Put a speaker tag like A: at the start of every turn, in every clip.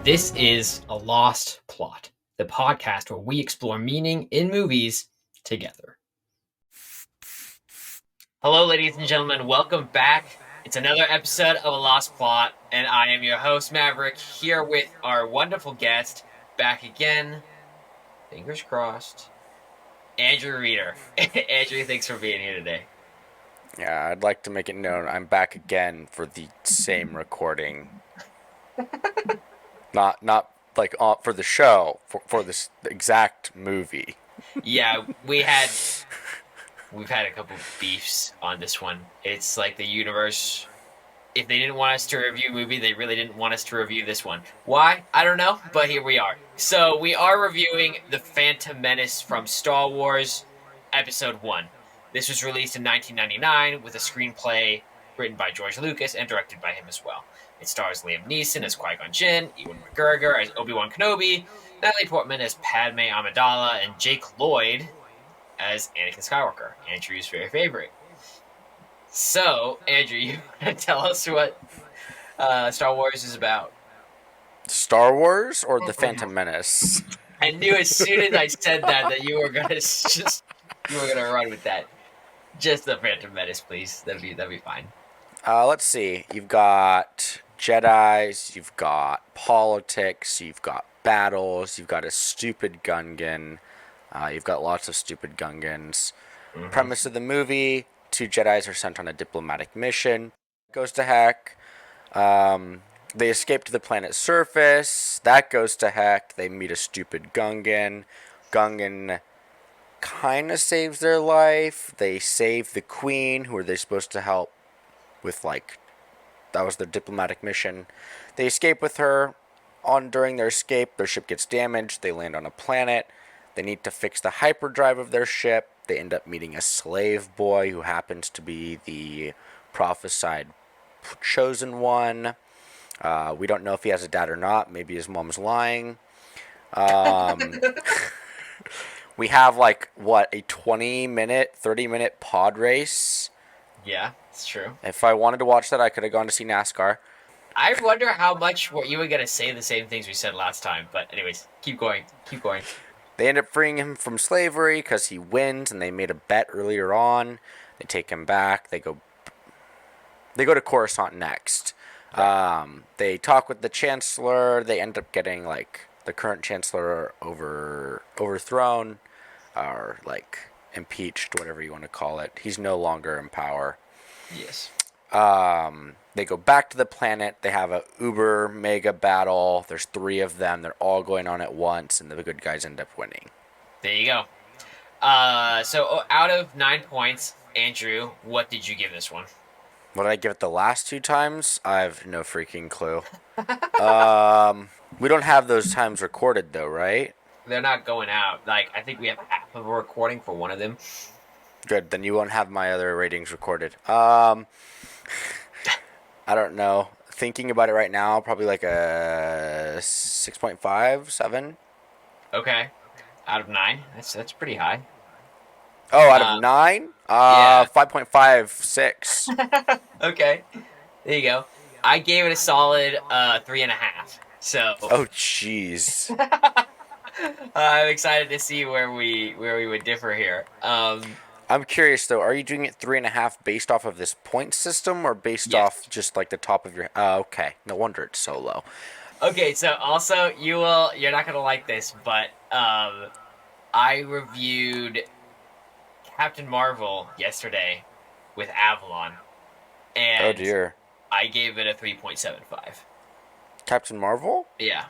A: This is A Lost Plot, the podcast where we explore meaning in movies together. Hello, ladies and gentlemen. Welcome back. It's another episode of A Lost Plot, and I am your host, Maverick, here with our wonderful guest, back again, fingers crossed, Andrew Reeder. Andrew, thanks for being here today.
B: Yeah, I'd like to make it known I'm back again for the same recording. Not like for the show, for this exact movie.
A: Yeah, we've had a couple beefs on this one. It's like the universe, if they didn't want us to review a movie, they really didn't want us to review this one. Why? I don't know, but here we are. So we are reviewing The Phantom Menace from Star Wars, Episode 1. This was released in 1999 with a screenplay written by George Lucas and directed by him as well. It stars Liam Neeson as Qui-Gon Jinn, Ewan McGregor as Obi-Wan Kenobi, Natalie Portman as Padme Amidala, and Jake Lloyd as Anakin Skywalker, Andrew's very favorite. So, Andrew, you want to tell us what Star Wars is about?
B: Star Wars or The Phantom Menace?
A: I knew as soon as I said that you were gonna run with that. Just The Phantom Menace, please. That'd be fine.
B: Let's see. You've got Jedis, you've got politics, you've got battles, you've got a stupid Gungan, you've got lots of stupid Gungans. Mm-hmm. Premise of the movie: 2 Jedis are sent on a diplomatic mission. Goes to heck. They escape to the planet's surface. That goes to heck. They meet a stupid Gungan. Gungan kind of saves their life. They save the queen, who are they supposed to help with, like, that was their diplomatic mission. They escape with her. During their escape, their ship gets damaged. They land on a planet. They need to fix the hyperdrive of their ship. They end up meeting a slave boy who happens to be the prophesied chosen one. We don't know if he has a dad or not. Maybe his mom's lying. We have, like, a 20-minute, 30-minute pod race.
A: Yeah, it's true.
B: If I wanted to watch that, I could have gone to see NASCAR.
A: I wonder how much you were going to say the same things we said last time. But anyways, keep going.
B: They end up freeing him from slavery because he wins, and they made a bet earlier on. They take him back. They go to Coruscant next. They talk with the Chancellor. They end up getting, like, the current Chancellor overthrown, or, like, impeached, whatever you want to call it. He's no longer in power.
A: Yes.
B: They go back to the planet. They have a uber mega battle. There's 3 of them. They're all going on at once, and the good guys end up winning.
A: There you go. So out of 9 points, Andrew, what did you give this one?
B: What did I give it the last 2 times? I have no freaking clue. We don't have those times recorded, though, right?
A: They're not going out. Like, I think we have half of a recording for one of them.
B: Good, then you won't have my other ratings recorded. I don't know. Thinking about it right now, probably like a 6.5, 7.
A: Okay. Out of 9? That's pretty high.
B: Oh, out of 9?
A: Yeah.
B: 5.5, 6.
A: Okay. There you go. I gave it a solid 3.5. So.
B: Oh, jeez.
A: I'm excited to see where we would differ here.
B: I'm curious, though. Are you doing it 3.5 based off of this point system, or based off just like the top of your? Okay. No wonder it's so low.
A: Okay, so also you're not gonna like this, but I reviewed Captain Marvel yesterday with Avalon, and
B: oh dear,
A: I gave it a 3.75.
B: Captain Marvel?
A: Yeah,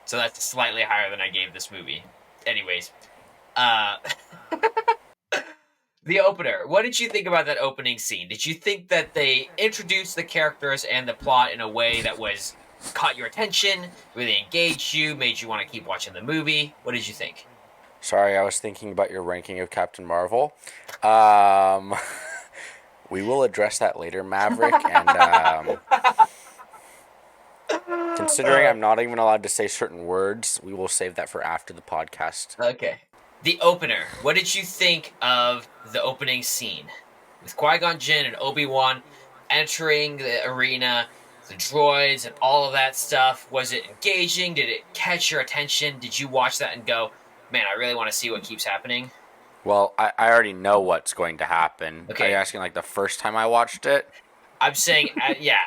A: so that's slightly higher than I gave this movie. Anyways, the opener. What did you think about that opening scene? Did you think that they introduced the characters and the plot in a way that caught your attention, really engaged you, made you want to keep watching the movie? What did you think?
B: Sorry, I was thinking about your ranking of Captain Marvel. We will address that later, Maverick, and considering I'm not even allowed to say certain words, we will save that for after the podcast.
A: Okay. The opener. What did you think of the opening scene? With Qui-Gon Jinn and Obi Wan entering the arena, the droids and all of that stuff. Was it engaging? Did it catch your attention? Did you watch that and go, man, I really want to see what keeps happening?
B: Well, I already know what's going to happen. Are you
A: Okay,
B: asking like the first time I watched it?
A: I'm saying, yeah.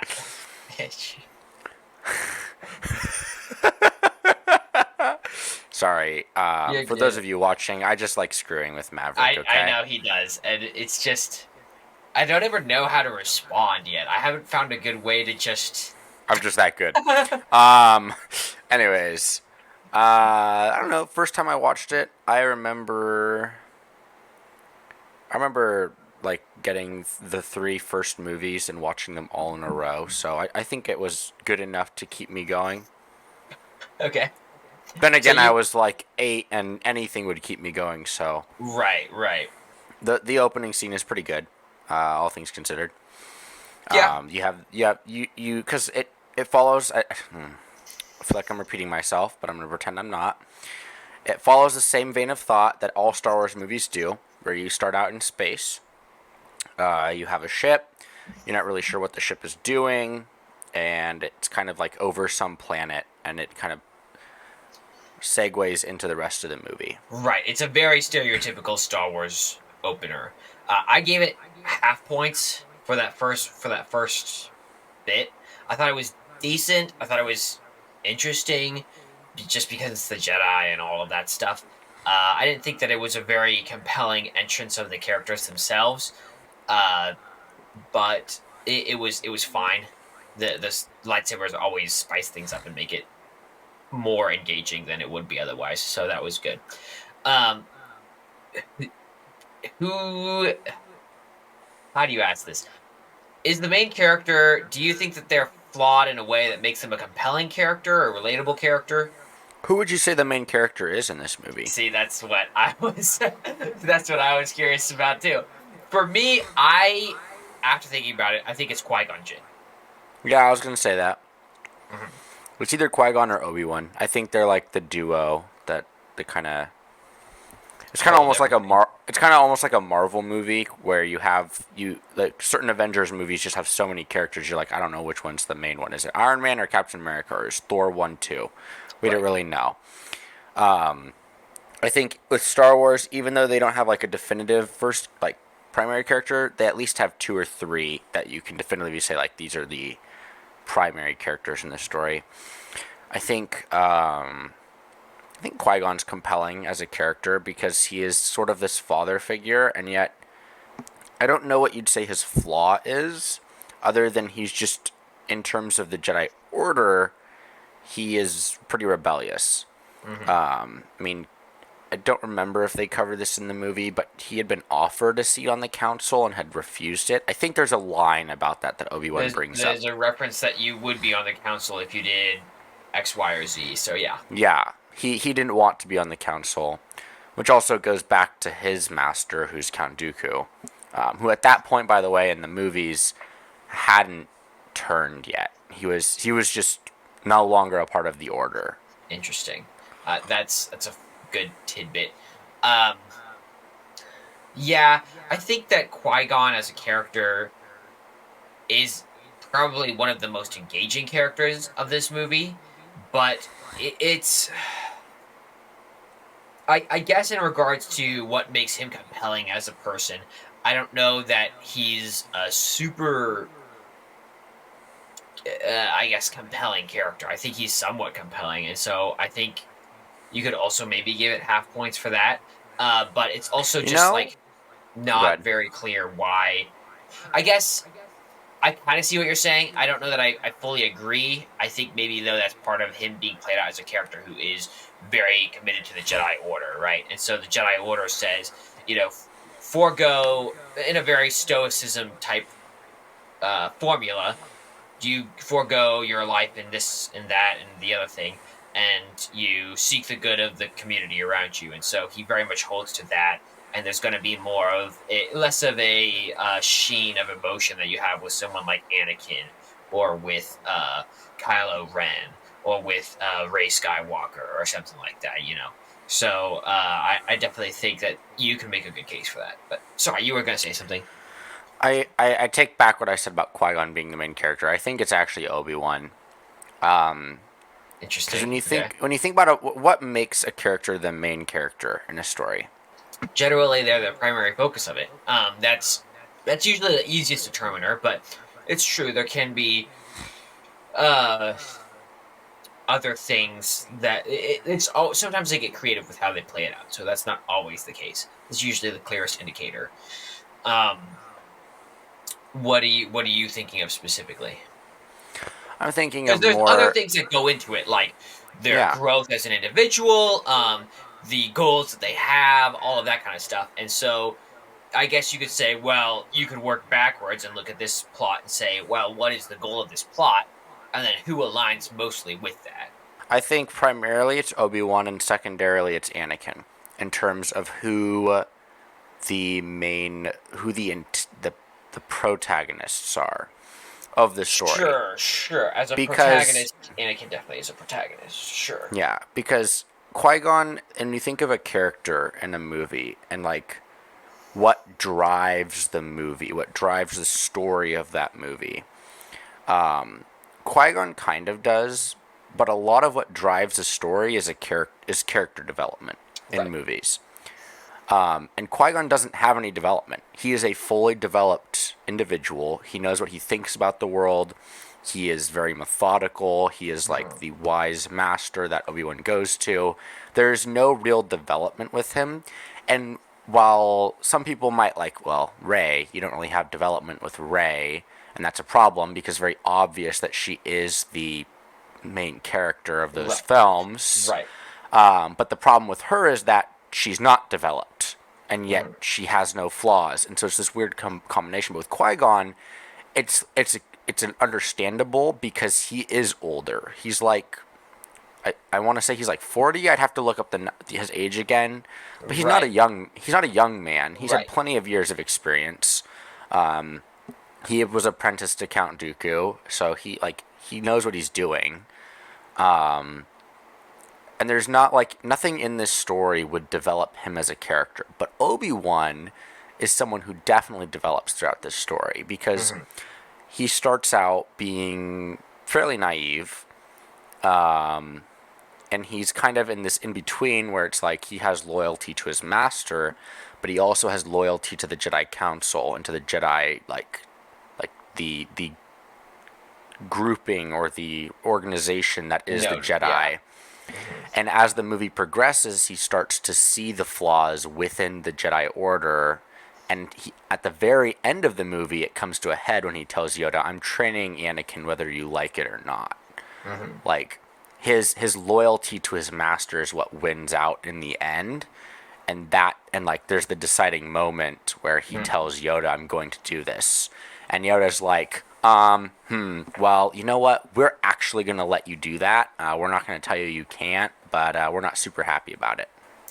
B: Sorry.
A: You're
B: For those
A: good.
B: of you watching, I just like screwing with Maverick,
A: I
B: okay?
A: know he does, and it's just I don't ever know how to respond yet. I haven't found a good way to just.
B: I'm just that good. Um, anyways, I don't know. First time I watched it, I remember like getting the three first movies and watching them all in a row. So I think it was good enough to keep me going.
A: Okay,
B: Then
A: so
B: again, I
A: you
B: was like 8, and anything would keep me going. So
A: right,
B: the opening scene is pretty good, all things considered.
A: yeah,
B: You because it follows. I feel like I'm repeating myself, but I'm gonna pretend I'm not. It follows the same vein of thought that all Star Wars movies do, where you start out in space. You have a ship. You're not really sure what the ship is doing, and it's kind of like over some planet, and it kind of segues into the rest of the movie.
A: right. It's a very stereotypical Star Wars opener. I gave it half points for that first bit. I thought it was decent. I thought it was interesting, just because it's the Jedi and all of that stuff. I didn't think that it was a very compelling entrance of the characters themselves, uh, but it was fine. The lightsabers always spice things up and make it more engaging than it would be otherwise, so that was good. Um, who? How do you ask this? Is the main character? Do you think that they're flawed in a way that makes them a compelling character or a relatable character?
B: Who would you say the main character is in this movie?
A: See, that's what I was. That's what I was curious about too. For me, I after thinking about it, I think it's Qui Gon Jinn.
B: Yeah, I was gonna say that.
A: Mm-hmm.
B: It's either Qui Gon or Obi Wan. I think they're like the duo that they kind of. It's kind of
A: Hold
B: almost like a
A: everything.
B: It's kind of almost like a Marvel movie where you have you like certain Avengers movies just have so many characters. You're like, I don't know which one's the main one. Is it Iron Man or Captain America or is Thor 1, 2? We don't
A: Right.
B: really know. I think with Star Wars, even though they don't have like a definitive first like primary character, they at least have 2 or 3 that you can definitively say like these are the primary characters in the story. I think I think Qui Gon's compelling as a character because he is sort of this father figure, and yet I don't know what you'd say his flaw is, other than he's just in terms of the Jedi Order, he is pretty rebellious.
A: Mm-hmm.
B: I mean, I don't remember if they covered this in the movie, but he had been offered a seat on the council and had refused it. I think there's a line about that Obi Wan brings up.
A: There's a reference that you would be on the council if you did X, Y, or Z. So yeah,
B: Yeah, he didn't want to be on the council, which also goes back to his master, who's Count Dooku, who at that point, by the way, in the movies, hadn't turned yet. He was just no longer a part of the Order.
A: interesting. That's a good tidbit. Um, yeah, I think that Qui Gon as a character is probably one of the most engaging characters of this movie, but it's I guess in regards to what makes him compelling as a person, I don't know that he's a super, I guess, compelling character. I think he's somewhat compelling, and so I think you could also maybe give it half points for that. But it's also
B: You
A: just
B: know,
A: like not
B: good.
A: very clear why. I guess I kind of see what you're saying. I don't know that I fully agree. I think maybe though that's part of him being played out as a character who is very committed to the Jedi Order, right? And so the Jedi Order says, forego in a very stoicism type formula. Do you forego your life in this and that and the other thing, and you seek the good of the community around you? And so he very much holds to that, and there's going to be less of a sheen of emotion that you have with someone like Anakin or with Kylo Ren or with Rey Skywalker or something like that. So I definitely think that you can make a good case for that. But sorry, you were going to say something.
B: I take back what I said about Qui-Gon being the main character. I think it's actually Obi-Wan. Because
A: Interesting. Okay.
B: when you think about it, what makes a character the main character in a story?
A: Generally, they're the primary focus of it. That's usually the easiest determiner, but it's true there can be uh other things that sometimes they get creative with how they play it out. So that's not always the case. It's usually the clearest indicator. Um, what are you thinking of specifically?
B: I'm thinking
A: Because
B: of
A: there's other
B: more.
A: things that go into it, like their
B: Yeah,
A: growth as an individual, the goals that they have, all of that kind of stuff. And so I guess you could say, well, you could work backwards and look at this plot and say, well, what is the goal of this plot? And then who aligns mostly with that?
B: I think primarily it's Obi-Wan and secondarily it's Anakin in terms of the main who the protagonists are of the story.
A: Sure, sure. As a
B: Because
A: protagonist, Anakin definitely is a protagonist. Sure.
B: yeah, because Qui-Gon, and you think of a character in a movie and like what drives the movie, what drives the story of that movie. Qui-Gon kind of does, but a lot of what drives the story is character development in
A: Right.
B: movies. And Qui-Gon doesn't have any development. He is a fully developed individual. He knows what he thinks about the world. He is very methodical. He is like the wise master that Obi-Wan goes to. There's no real development with him. And while some people might like, well, Rey, you don't really have development with Rey, and that's a problem because it's very obvious that she is the main character of those
A: Right.
B: films.
A: Right.
B: But the problem with her is that she's not developed, and yet
A: Mhm.
B: she has no flaws, and so it's this weird combination. But with Qui-Gon, it's an understandable because he is older. He's like I want to say he's like 40. I'd have to look up his age again, but
A: Right.
B: he's not a young man. He's had
A: Right.
B: plenty of years of experience. He was apprenticed to Count Dooku, so he knows what he's doing. And there's not like nothing in this story would develop him as a character, but Obi-Wan is someone who definitely develops throughout this story because
A: Hmm.
B: he starts out being fairly naive, and he's kind of in this in between where it's like he has loyalty to his master, but he also has loyalty to the Jedi Council and to the Jedi like the grouping or the organization that is the
A: No. Yeah.
B: Jedi. And as the movie progresses, he starts to see the flaws within the Jedi Order. And at the very end of the movie, it comes to a head when he tells Yoda, "I'm training Anakin whether you like it or not."
A: Hmm.
B: Like his loyalty to his master is what wins out in the end. And like there's the deciding moment where he tells Yoda, "I'm going to do this," and Yoda's like, well, you know what? We're actually gonna let you do that. We're not gonna tell you you can't, but we're not super happy about it."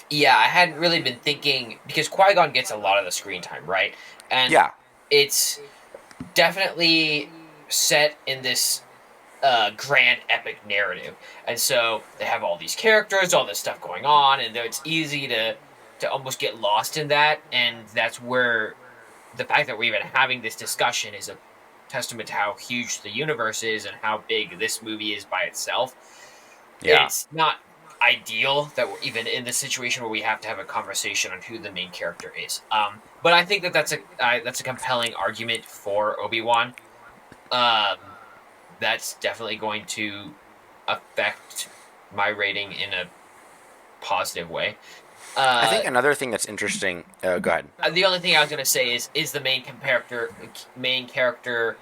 A: Yeah, I hadn't really been thinking because Qui Gon gets a lot of the screen time, right? And
B: Yeah,
A: it's definitely set in this grand epic narrative, and so they have all these characters, all this stuff going on, and it's easy to almost get lost in that, and that's where the fact that we're even having this discussion is a testament to how huge the universe is and how big this movie is by itself.
B: yeah.
A: It's not ideal that we're even in this situation where we have to have a conversation on who the main character is. But I think that that's a compelling argument for Obi-Wan. Um, that's definitely going to affect my rating in a positive way.
B: I
A: Uh,
B: think another thing that's interesting. Go ahead.
A: the only thing I was going to say is the main character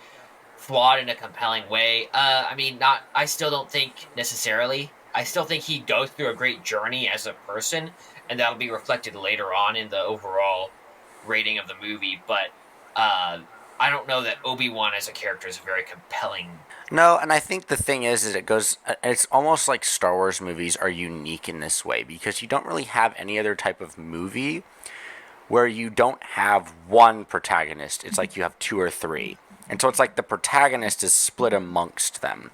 A: flawed in a compelling way. I mean, not. I still don't think necessarily. I still think he goes through a great journey as a person, and that'll be reflected later on in the overall rating of the movie. But uh, I don't know that Obi-Wan as a character is very compelling.
B: No, and I think the thing is it goes. It's almost like Star Wars movies are unique in this way because you don't really have any other type of movie where you don't have one protagonist. It's like you have two or three. And so it's like the protagonist is split amongst them.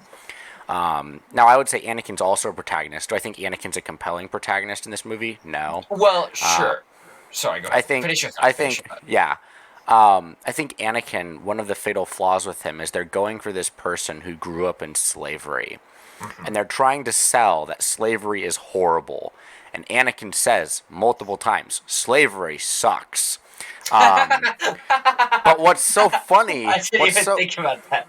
B: Now, I would say Anakin's also a protagonist. Do I think Anakin's a compelling protagonist in this movie? No.
A: Well, sure. Sorry, go
B: I
A: ahead.
B: think,
A: Finish your
B: I
A: thought. Finish your
B: think,
A: thought.
B: yeah. I think Anakin, one of the fatal flaws with him is they're going for this person who grew up in slavery.
A: Hmm.
B: And they're trying to sell that slavery is horrible. And Anakin says multiple times, slavery sucks. Um, but what's so funny,
A: I didn't even think about that.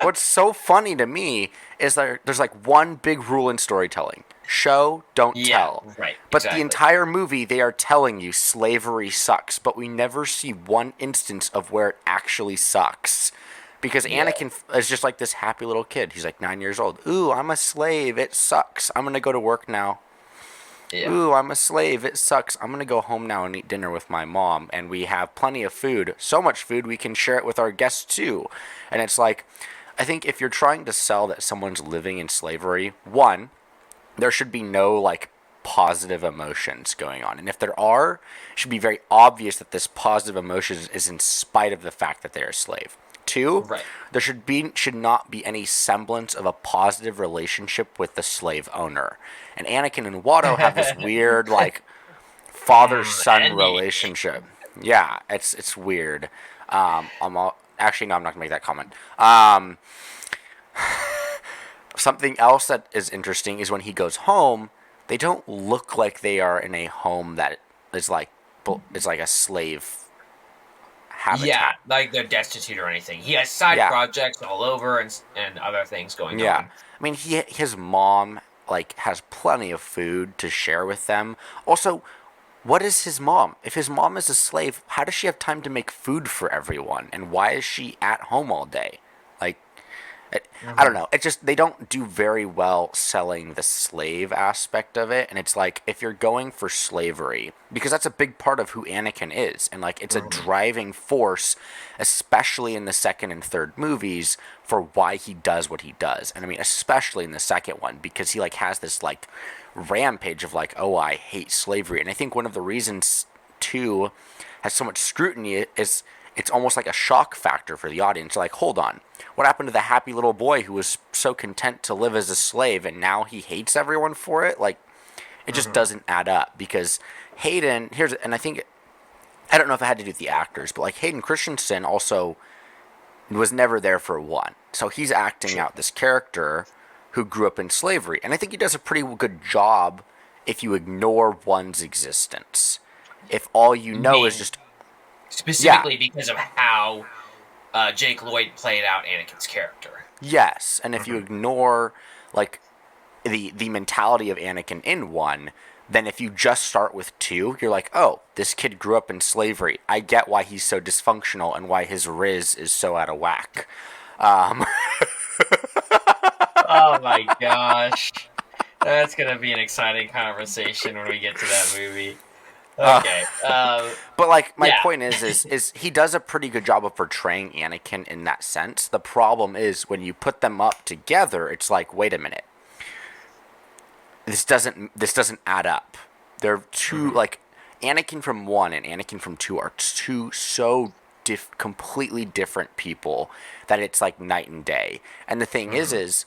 B: what's so funny to me is that there's like one big rule in storytelling: show, don't
A: Yeah,
B: tell.
A: right,
B: But the
A: exactly.
B: entire movie, they are telling you slavery sucks, but we never see one instance of where it actually sucks. Because
A: Yeah,
B: Anakin is just like this happy little kid. He's like 9 years old. Ooh, I'm a slave. It sucks. I'm gonna go to work now.
A: yeah.
B: Ooh, I'm a slave. It sucks. I'm gonna go home now and eat dinner with my mom. And we have plenty of food. So much food we can share it with our guests too. And it's like, I think if you're trying to sell that someone's living in slavery, one, there should be no like positive emotions going on. And if there are, it should be very obvious that this positive emotion is in spite of the fact that they're a slave. Two,
A: Right.
B: there should not be any semblance of a positive relationship with the slave owner. And Anakin and Watto have this weird like father son relationship.
A: Anything.
B: Yeah, it's weird. Actually no, I'm not gonna make that comment. Something else that is interesting is when he goes home, they don't look like they are in a home that is like a slave
A: Yeah,
B: habitat.
A: like they're destitute or anything. He has side
B: Yeah,
A: projects all over and other things going
B: yeah.
A: on.
B: I mean, his mom like has plenty of food to share with them. Also, what is his mom? If his mom is a slave, how does she have time to make food for everyone? And why is she at home all day? Like, I don't
A: Hmm.
B: know. It just they don't do very well selling the slave aspect of it, and it's like if you're going for slavery, because that's a big part of who Anakin is, and like it's a
A: Hmm.
B: driving force, especially in the second and third movies, for why he does what he does. And I mean, especially in the second one, because he like has this like rampage of like, oh, I hate slavery, and I think one of the reasons too has so much scrutiny is it's almost like a shock factor for the audience. Like, hold on, what happened to the happy little boy who was so content to live as a slave and now he hates everyone for it? Like, it just
A: Hmm.
B: doesn't add up because Hayden, and I think, I don't know if it had to do with the actors, but like Hayden Christensen also was never there for one. So he's acting
A: Sure.
B: out this character who grew up in slavery. And I think he does a pretty good job if you ignore one's existence. If all you
A: You
B: know is
A: mean
B: just, yeah,
A: specifically because of how Jake Lloyd played out Anakin's character?
B: yes. And if you
A: Hmm.
B: ignore like the mentality of Anakin in one, then if you just start with two, you're like, oh, this kid grew up in slavery. I get why he's so dysfunctional and why his riz is so out of whack. Um,
A: Oh my gosh. That's gonna be an exciting conversation when we get to that movie. Okay.
B: but like my
A: Yeah.
B: point is he does a pretty good job of portraying Anakin in that sense. The problem is when you put them up together, it's like, wait a minute, this doesn't add up. They're two
A: Hmm.
B: like Anakin from one and Anakin from two are two so completely different people that it's like night and day. And the thing
A: Hmm.
B: is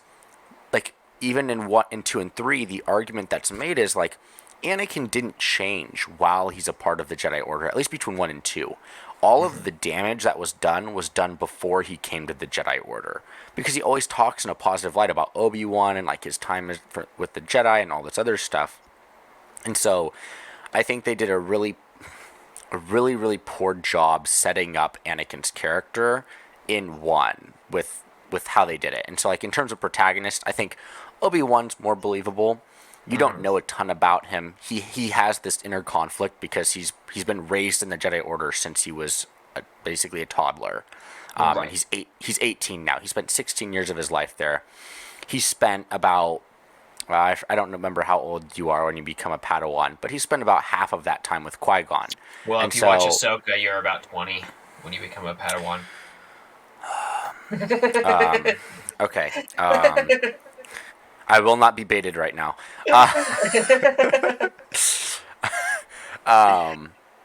B: like even in one in two and three, the argument that's made is like Anakin didn't change while he's a part of the Jedi Order, at least between one and two. All of
A: Hmm.
B: the damage that was done before he came to the Jedi Order, because he always talks in a positive light about Obi Wan and like his time with the Jedi and all this other stuff. And so, I think they did a really poor job setting up Anakin's character in one with how they did it. And so like in terms of protagonist, I think Obi-Wan's more believable. You don't
A: Hmm.
B: know a ton about him. He has this inner conflict because he's been raised in the Jedi Order since he was basically a toddler. And
A: Right.
B: he's 18 now. He spent 16 years of his life there. He spent about I don't remember how old you are when you become a Padawan, but he spent about half of that time with Qui Gon,
A: Well,
B: and
A: if you watch
B: so
A: Ahsoka, you're about 20 when you become a Padawan.
B: okay, I will not be baited right now. Uh,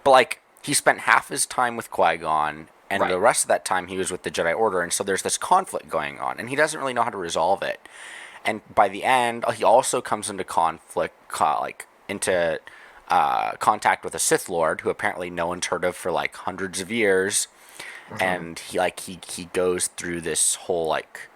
B: but like he spent half his time with Qui Gon, and
A: Right.
B: the rest of that time he was with the Jedi Order, and so there's this conflict going on, and he doesn't really know how to resolve it. And by the end, he also comes into conflict, like into contact with a Sith Lord who apparently no one's heard of for like hundreds of years.
A: Hmm.
B: and he goes through this whole like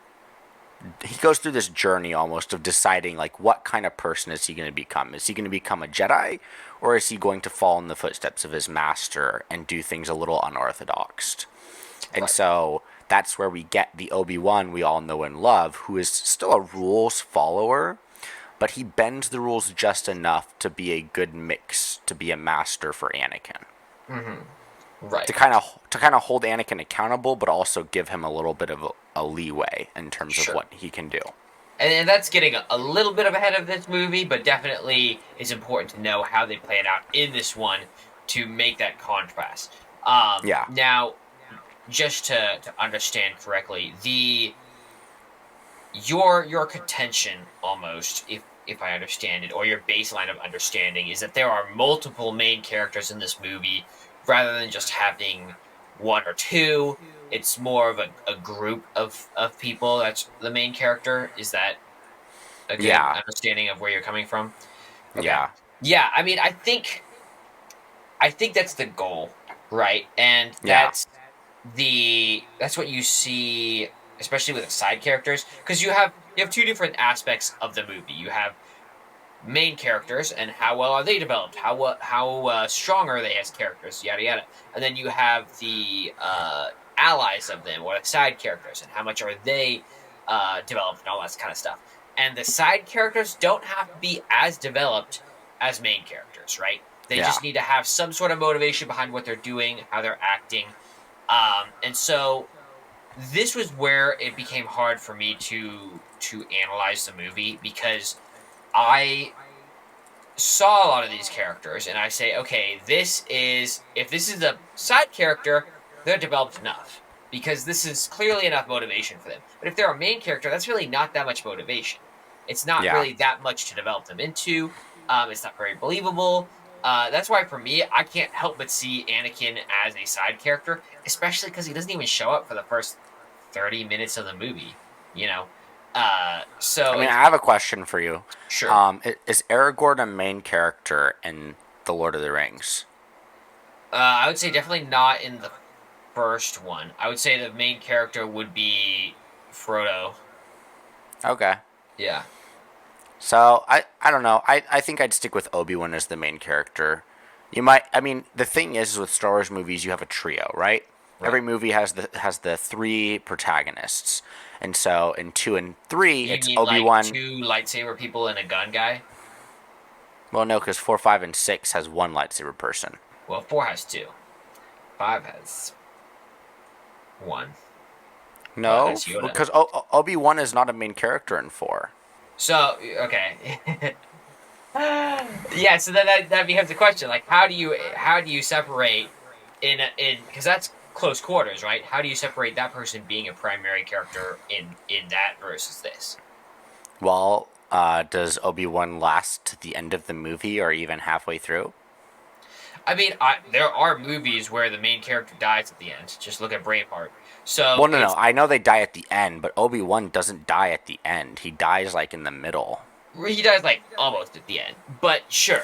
B: he goes through this journey almost of deciding like what kind of person is he going to become. Is he going to become a Jedi, or is he going to fall in the footsteps of his master and do things a little unorthodox? And
A: Right.
B: so that's where we get the Obi-Wan we all know and love, who is still a rules follower, but he bends the rules just enough to be a good mix to be a master for Anakin.
A: Hmm. Right.
B: To kind of hold Anakin accountable, but also give him a little bit of a leeway in terms of
A: Sure.
B: what he can do.
A: And that's getting a little bit of ahead of this movie, but definitely is important to know how they play it out in this one to make that contrast.
B: Yeah,
A: Now, just to understand correctly, the your contention almost, if I understand it, or your baseline of understanding is that there are multiple main characters in this movie rather than just having one or two. It's more of a group of people that's the main character. Is that a good
B: yeah,
A: understanding of where you're coming from? Okay.
B: yeah,
A: Yeah, I mean, I think that's the goal, right? And
B: yeah,
A: that's what you see, especially with the side characters, because you have two different aspects of the movie. You have main characters and how well are they developed, how strong are they as characters, yada yada, and then you have the allies of them or the side characters and how much are they developed and all that kind of stuff. And the side characters don't have to be as developed as main characters, right? They
B: yeah,
A: just need to have some sort of motivation behind what they're doing, how they're acting, and so this was where it became hard for me to analyze the movie because I saw a lot of these characters and I say, okay, if this is a side character, they're developed enough because this is clearly enough motivation for them. But if they're a main character, that's really not that much motivation. It's not
B: yeah.
A: really that much to develop them into. It's not very believable. That's why for me, I can't help but see Anakin as a side character, especially because he doesn't even show up for the first 30 minutes of the movie. You know,
B: I
A: so
B: mean,
A: it's
B: I have a question for you.
A: sure.
B: Is Aragorn a main character in the Lord of the Rings?
A: I would say definitely not in the first one. I would say the main character would be Frodo.
B: Okay.
A: Yeah.
B: So I don't know. I think I'd stick with Obi-Wan as the main character. You might. I mean, the thing is with Star Wars movies, you have a trio, right?
A: Right.
B: Every movie has the three protagonists, and so in 2 and 3,
A: You
B: it's
A: mean like
B: Obi-Wan.
A: two lightsaber people and a gun guy?
B: Well, no, because 4, 5, and 6 has one lightsaber person.
A: Well, four has two. Five has one, but
B: No,
A: that's Yoda.
B: because Obi-Wan is not a main character in 4.
A: So okay. Yeah. So then that becomes the question: like, how do you separate in because that's close quarters, right? How do you separate that person being a primary character in that versus this?
B: Well, does Obi-Wan last to the end of the movie or even halfway through?
A: I mean, there are movies where the main character dies at the end. Just look at Braveheart. So
B: Well, no, no.
A: it's
B: I know they die at the end, but Obi-Wan doesn't die at the end. He dies like in the middle.
A: he dies like almost at the end. But sure,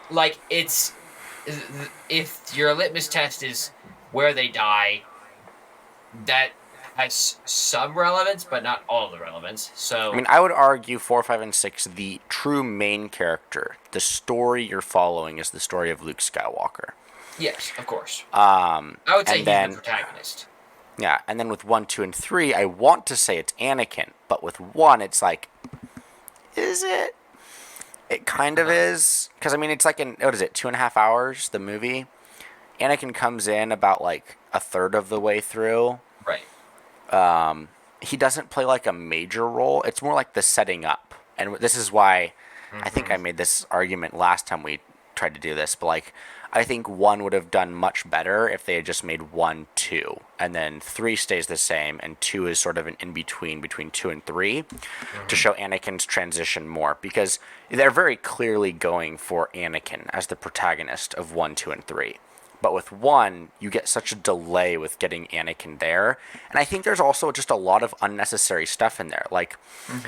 A: like it's if your litmus test is where they die, that has some relevance, but not all the relevance.
B: I mean,
A: So
B: I would argue 4, 5, and 6, the true main character, the story you're following is the story of Luke Skywalker.
A: yes, of course, I would say
B: And
A: he's the
B: then,
A: protagonist.
B: yeah, and then with 1, 2, and 3, I want to say it's Anakin, but with 1, it's like, is it? It kind of
A: Uh-huh.
B: is. Because, I mean, it's like what is it, 2.5 hours, the movie? Anakin comes in about like a third of the way through.
A: Right.
B: He doesn't play like a major role. It's more like the setting up. And this is why I think
A: Hmm.
B: I made this argument last time we tried to do this. But like, I think 1 would have done much better if they had just made 1, 2. And then 3 stays the same. And 2 is sort of an in between 2 and 3 to
A: Hmm.
B: show Anakin's transition more. Because they're very clearly going for Anakin as the protagonist of 1, 2, and 3. But with 1, you get such a delay with getting Anakin there. And I think there's also just a lot of unnecessary stuff in there. Like
A: Hmm.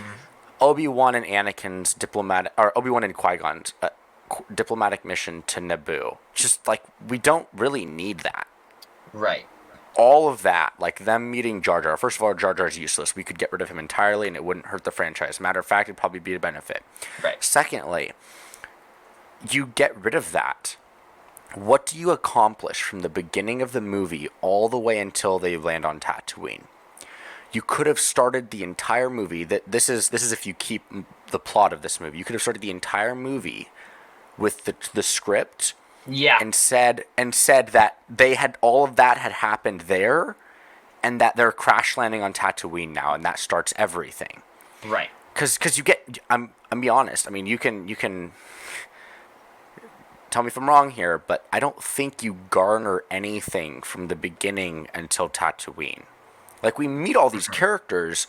B: Obi-Wan and Anakin's diplomatic, or Obi-Wan and Qui-Gon's diplomatic mission to Naboo. Just like, we don't really need that.
A: Right.
B: all of that, like them meeting Jar Jar. First of all, Jar Jar is useless. We could get rid of him entirely, and it wouldn't hurt the franchise. Matter of fact, it'd probably be a benefit.
A: Right.
B: Secondly, you get rid of that. What do you accomplish from the beginning of the movie all the way until they land on Tatooine? You could have started the entire movie. That this is if you keep the plot of this movie. You could have started the entire movie with the script
A: Yeah.
B: and said that they had all of that had happened there, and that they're crash landing on Tatooine now, and that starts everything.
A: Right.
B: Because you get, I'm be honest. I mean, you can tell me if I'm wrong here, but I don't think you garner anything from the beginning until Tatooine. Like, we meet all these characters,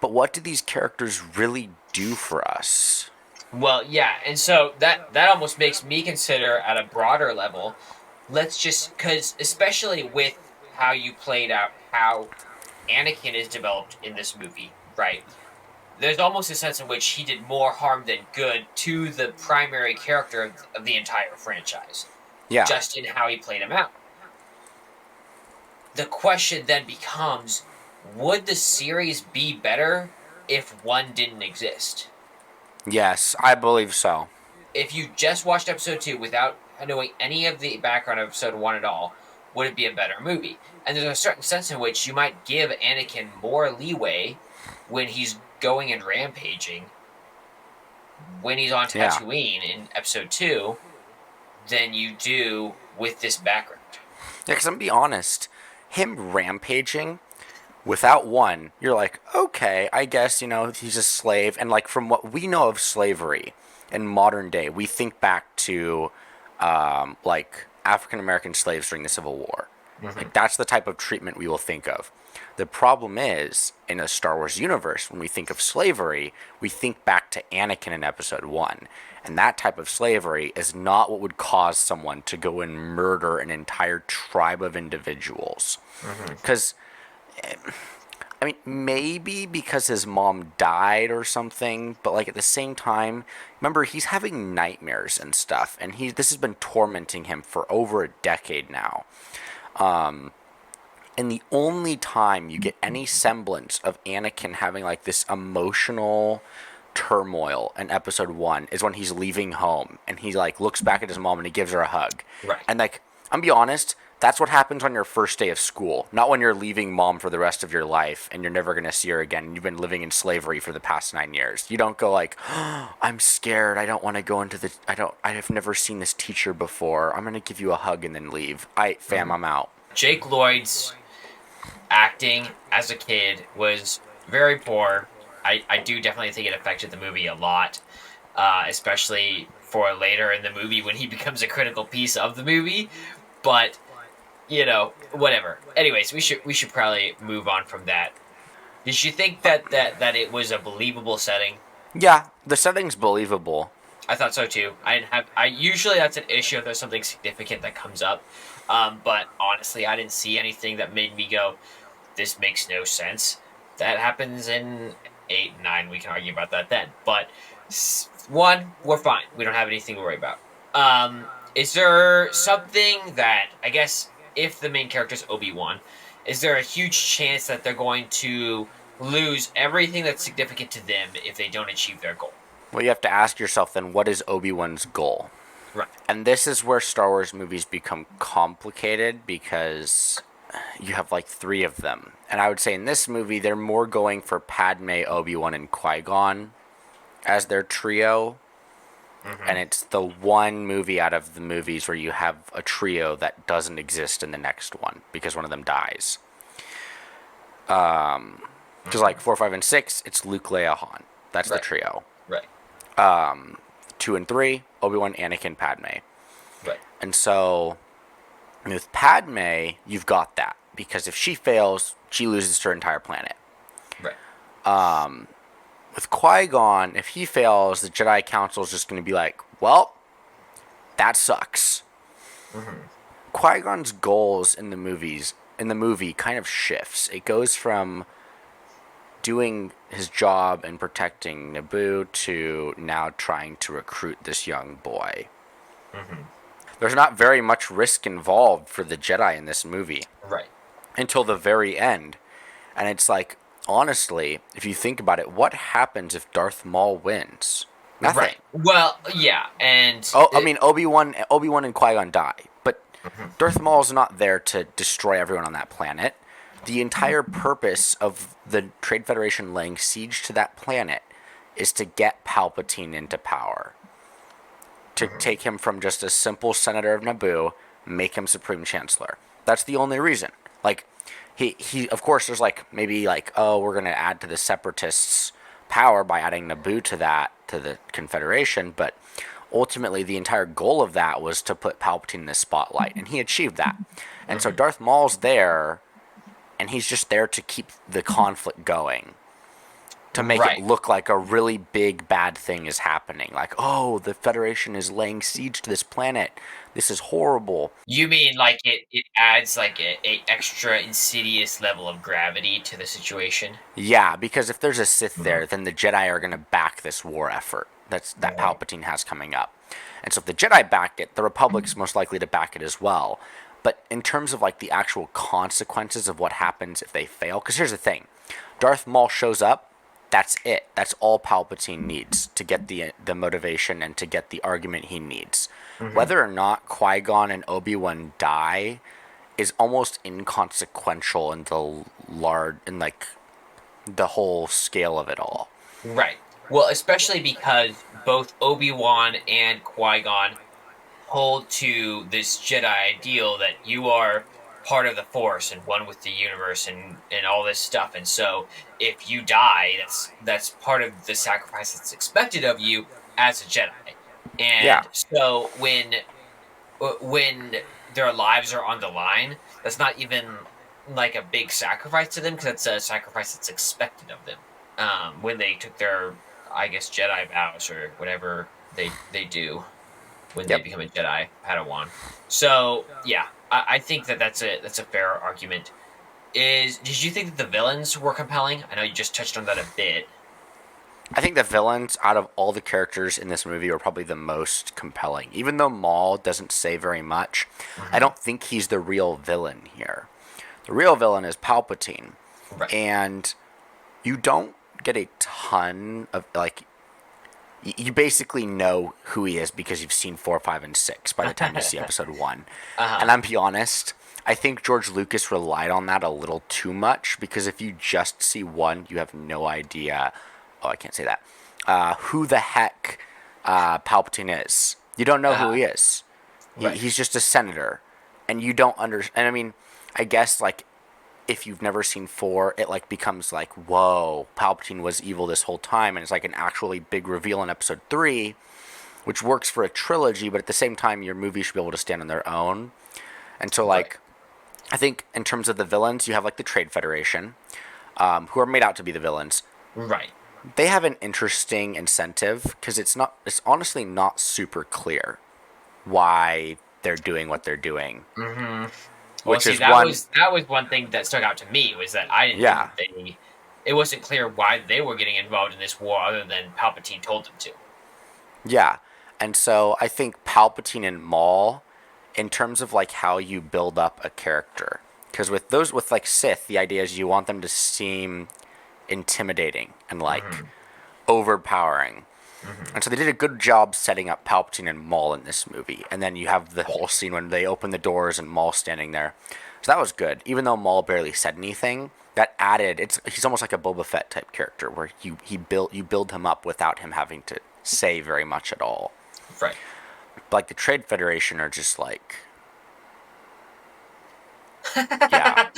B: but what do these characters really do for us?
A: Well, yeah, and so that almost makes me consider at a broader level. Let's just because especially with how you played out how Anakin is developed in this movie, right? There's almost a sense in which he did more harm than good to the primary character of the entire franchise,
B: Yeah.
A: just in how he played him out. The question then becomes, would the series be better if one didn't exist?
B: Yes, I believe so.
A: If you just watched episode 2 without knowing any of the background of episode 1 at all, would it be a better movie? And there's a certain sense in which you might give Anakin more leeway when he's going and rampaging, when he's on Tatooine in episode 2, than you do with this background.
B: Yeah, because I'm gonna be honest, him rampaging without one, you're like, okay, I guess, he's a slave. And, like, from what we know of slavery in modern day, we think back to, like, African American slaves during the Civil War. Mm-hmm. Like, that's the type of treatment we will think of. The problem is, in a Star Wars universe, when we think of slavery, we think back to Anakin in episode 1. And that type of slavery is not what would cause someone to go and murder an entire tribe of individuals. Because... I mean, maybe because his mom died or something, but, like, at the same time, remember, he's having nightmares and stuff, and this has been tormenting him for over a decade now. And the only time you get any semblance of Anakin having, like, this emotional turmoil in episode 1 is when he's leaving home, and he, like, looks back at his mom and he gives her a hug.
A: Right.
B: And, like, I'm gonna be honest, that's what happens on your first day of school, not when you're leaving mom for the rest of your life and you're never going to see her again. You've been living in slavery for the past 9 years. You don't go like, oh, I'm scared. I don't want to go into I have never seen this teacher before. I'm going to give you a hug and then leave. Fam, I'm out.
A: Jake Lloyd's acting as a kid was very poor. I do definitely think it affected the movie a lot, especially for later in the movie when he becomes a critical piece of the movie. But whatever. Anyways, we should probably move on from that. Did you think that it was a believable setting?
B: Yeah, the setting's believable.
A: I thought so too. I usually that's an issue if there's something significant that comes up. But honestly, I didn't see anything that made me go, this makes no sense. That happens in 8, 9. We can argue about that then. But 1, we're fine. We don't have anything to worry about. Is there something that, I guess, if the main character is Obi Wan, is there a huge chance that they're going to lose everything that's significant to them if they don't achieve their goal?
B: Well, you have to ask yourself then, what is Obi-Wan's goal?
A: Right.
B: And this is where Star Wars movies become complicated because you have like 3 of them. And I would say in this movie, they're more going for Padme, Obi-Wan, and Qui-Gon as their trio. Mm-hmm. And it's the one movie out of the movies where you have a trio that doesn't exist in the next one because one of them dies. Because like 4, 5, and 6, it's Luke, Leia, Han. That's the trio.
A: Right.
B: 2 and 3, Obi-Wan, Anakin, Padme.
A: Right.
B: And so with Padme, you've got that because if she fails, she loses her entire planet.
A: Right.
B: With Qui-Gon, if he fails, the Jedi Council is just going to be like, well, that sucks. Mm-hmm. Qui-Gon's goals in the movie kind of shifts. It goes from doing his job and protecting Naboo to now trying to recruit this young boy. Mm-hmm. There's not very much risk involved for the Jedi in this movie.
A: Right.
B: until the very end. And it's like, honestly, if you think about it, what happens if Darth Maul wins? Nothing.
A: Right. Well, yeah, and
B: Oh, I mean, Obi Wan and Qui-Gon die, but
A: Mhm.
B: Darth Maul's not there to destroy everyone on that planet. The entire purpose of the Trade Federation laying siege to that planet is to get Palpatine into power, to take him from just a simple senator of Naboo, make him Supreme Chancellor. That's the only reason. Like, he of course, there's like, maybe like, oh, we're going to add to the Separatists' power by adding Naboo to that, to the Confederation, but ultimately the entire goal of that was to put Palpatine in the spotlight, and he achieved that. And so
A: Mhm.
B: Darth Maul's there, and he's just there to keep the conflict going, to make it
A: Right.
B: look like a really big bad thing is happening. Like, oh, the Federation is laying siege to this planet. This is horrible.
A: You mean like it adds like a extra insidious level of gravity to the situation?
B: Yeah, because if there's a Sith
A: Mhm.
B: there, then the Jedi are going to back this war effort that
A: Right.
B: Palpatine has coming up. And so if the Jedi back it, the Republic's most likely to back it as well. But in terms of like the actual consequences of what happens if they fail, because here's the thing, Darth Maul shows up. That's it. That's all Palpatine needs to get the motivation and to get the argument he needs.
A: Mhm.
B: Whether or not Qui Gon and Obi Wan die is almost inconsequential in the large in like the whole scale of it all.
A: Right. Well, especially because both Obi-Wan and Qui-Gon hold to this Jedi ideal that you are part of the Force and one with the universe and all this stuff. And so if you die, that's part of the sacrifice that's expected of you as a Jedi.
B: Yeah,
A: And so when their lives are on the line, that's not even like a big sacrifice to them because it's a sacrifice that's expected of them. When they took their, I guess, Jedi vows or whatever they do when they
B: yep.
A: become a Jedi Padawan. So yeah, I think that's a fair argument. Did you think that the villains were compelling? I know you just touched on that a bit.
B: I think the villains out of all the characters in this movie are probably the most compelling. Even though Maul doesn't say very much, I
A: Hmm.
B: don't think he's the real villain here. The real villain is Palpatine,
A: Right.
B: and you don't get a ton of like. You basically know who he is because you've seen 4, 5, and 6 by the time you see episode 1. And
A: Uh-huh.
B: I'm be honest, I think George Lucas relied on that a little too much because if you just see 1, you have no idea. Oh, I can't say that. Who the heck Palpatine is? You don't know who
A: Uh-huh.
B: he is.
A: Right.
B: He's just a senator, and you don't understand. And I mean, I guess like if you've never seen 4, it like becomes like, whoa, Palpatine was evil this whole time, and it's like an actually big reveal in episode 3, which works for a trilogy, but at the same time, your movie should be able to stand on their own. And so,
A: Right.
B: like, I think in terms of the villains, you have like the Trade Federation, who are made out to be the villains.
A: Right.
B: They have an interesting incentive because it's honestly not super clear why they're doing what they're doing,
A: Hmm. Well,
B: which
A: see,
B: is one,
A: that was one thing that stuck out to me was that I didn't think
B: yeah,
A: that it wasn't clear why they were getting involved in this war other than Palpatine told them to.
B: yeah. And so I think Palpatine and Maul, in terms of like how you build up a character, because with like Sith, the idea is you want them to seem intimidating and like
A: Hmm.
B: overpowering.
A: Hmm.
B: And so they did a good job setting up Palpatine and Maul in this movie. And then you have the whole
A: Right.
B: scene when they open the doors and Maul's standing there. So that was good. Even though Maul barely said anything, that added he's almost like a Boba Fett type character where you build him up without him having to say very much at all.
A: Right.
B: But like the Trade Federation are just like, yeah.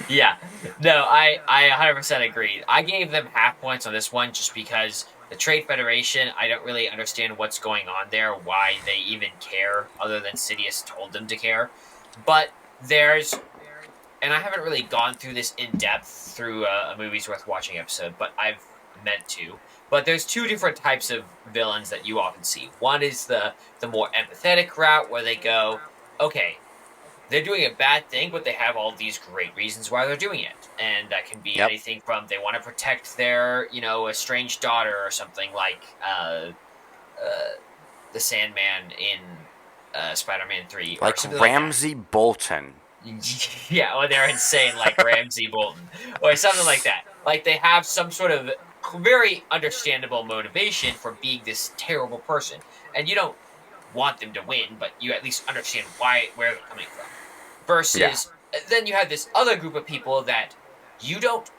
A: Yeah. No, I 100% agree. I gave them half points on this one just because the Trade Federation, I don't really understand what's going on there, why they even care, other than Sidious told them to care. But there's, and I haven't really gone through this in depth through a movie's worth watching episode, but I've meant to. But there's two different types of villains that you often see. One is the more empathetic route where they go, okay, they're doing a bad thing, but they have all these great reasons why they're doing it. And that can be
B: Yep.
A: anything from they want to protect their, estranged daughter or something like uh, the Sandman in Spider-Man 3 or
B: Like
A: something like that.
B: Ramsey Bolton.
A: Yeah, or they're insane like Ramsey Bolton or something like that. Like they have some sort of very understandable motivation for being this terrible person, and you don't want them to win, but you at least understand where they're coming from.
B: Yeah.
A: Versus then you have this other group of people that you don't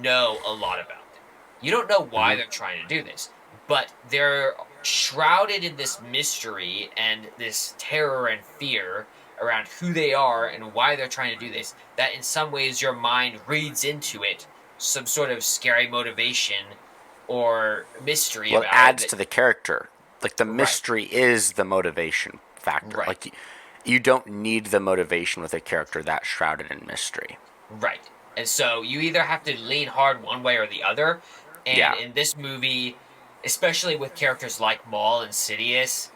A: know a lot about them. You don't know why
B: Hmm.
A: they're trying to do this, but they're shrouded in this mystery and this terror and fear around who they are and why they're trying to do this, that in some ways your mind reads into it some sort of scary motivation or mystery
B: Well, it
A: about it
B: adds
A: that
B: to the character. Like the
A: right,
B: mystery is the motivation factor.
A: right,
B: Like you don't need the motivation with a character that's shrouded in mystery.
A: right. And so you either have to lean hard one way or the other. And
B: Yeah.
A: in this movie, especially with characters like Maul and Sidious,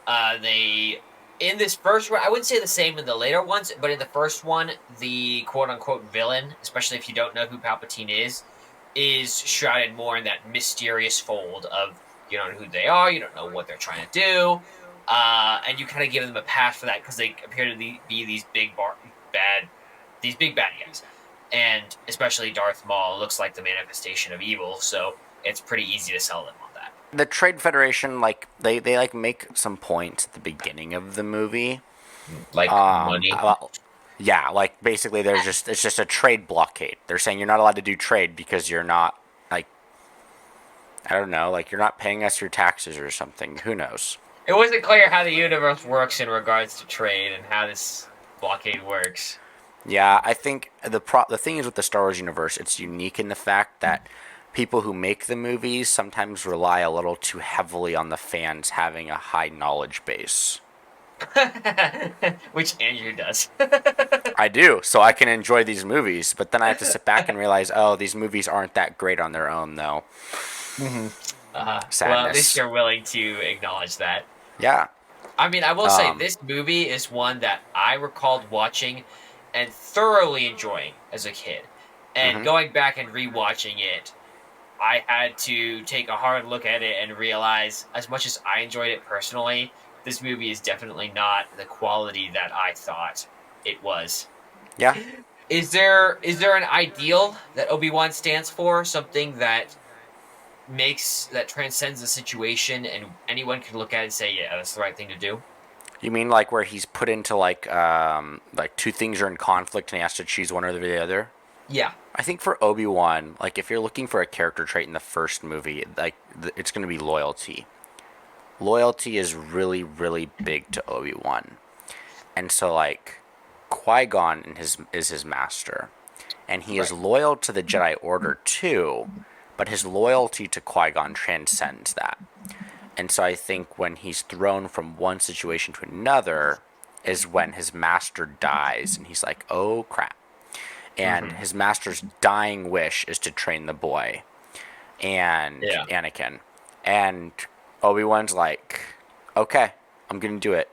A: they in this first one, I wouldn't say the same in the later ones, but in the first one, the quote unquote villain, especially if you don't know who Palpatine is shrouded more in that mysterious fold of you don't know who they are, you don't know what they're trying to do, and you kind of give them a pass for that because they appear to be these big bad guys, and especially Darth Maul looks like the manifestation of evil, so it's pretty easy to sell them on that.
B: The Trade Federation, like they like make some points at the beginning of the movie.
A: Like money.
B: Well, yeah, like basically there's just it's just a trade blockade. They're saying you're not allowed to do trade because you're not like I don't know, like you're not paying us your taxes or something. Who knows?
A: It wasn't clear how the universe works in regards to trade and how this blockade works.
B: Yeah, I think the thing is with the Star Wars universe, it's unique in the fact that people who make the movies sometimes rely a little too heavily on the fans having a high knowledge base.
A: Which Andrew does.
B: I do, so I can enjoy these movies, but then I have to sit back and realize, oh, these movies aren't that great on their own, though.
A: Mm-hmm. Well, at least
B: Sadness.
A: you're willing to acknowledge that.
B: Yeah.
A: I mean, I will say
B: Um.
A: this movie is one that I recalled watching and thoroughly enjoying as a kid. And
B: Hmm.
A: going back and rewatching it, I had to take a hard look at it and realize, as much as I enjoyed it personally, this movie is definitely not the quality that I thought it was.
B: Yeah.
A: Is there an ideal that Obi-Wan stands for? Something that transcends the situation and anyone can look at it and say, yeah, that's the right thing to do?
B: You mean like where he's put into like two things are in conflict and he has to choose one or the other?
A: Yeah.
B: I think for Obi-Wan, like if you're looking for a character trait in the first movie, like it's going to be loyalty. Loyalty is really really big to Obi-Wan. And so like Qui-Gon is his master, and he is
A: Right.
B: loyal to the Jedi Order too, but his loyalty to Qui-Gon transcends that. And so I think when he's thrown from one situation to another is when his master dies and he's like, "Oh crap." And
A: Mm-hmm.
B: his master's dying wish is to train the boy and
A: Yeah.
B: Anakin. And Obi-Wan's like, "Okay, I'm going to do it."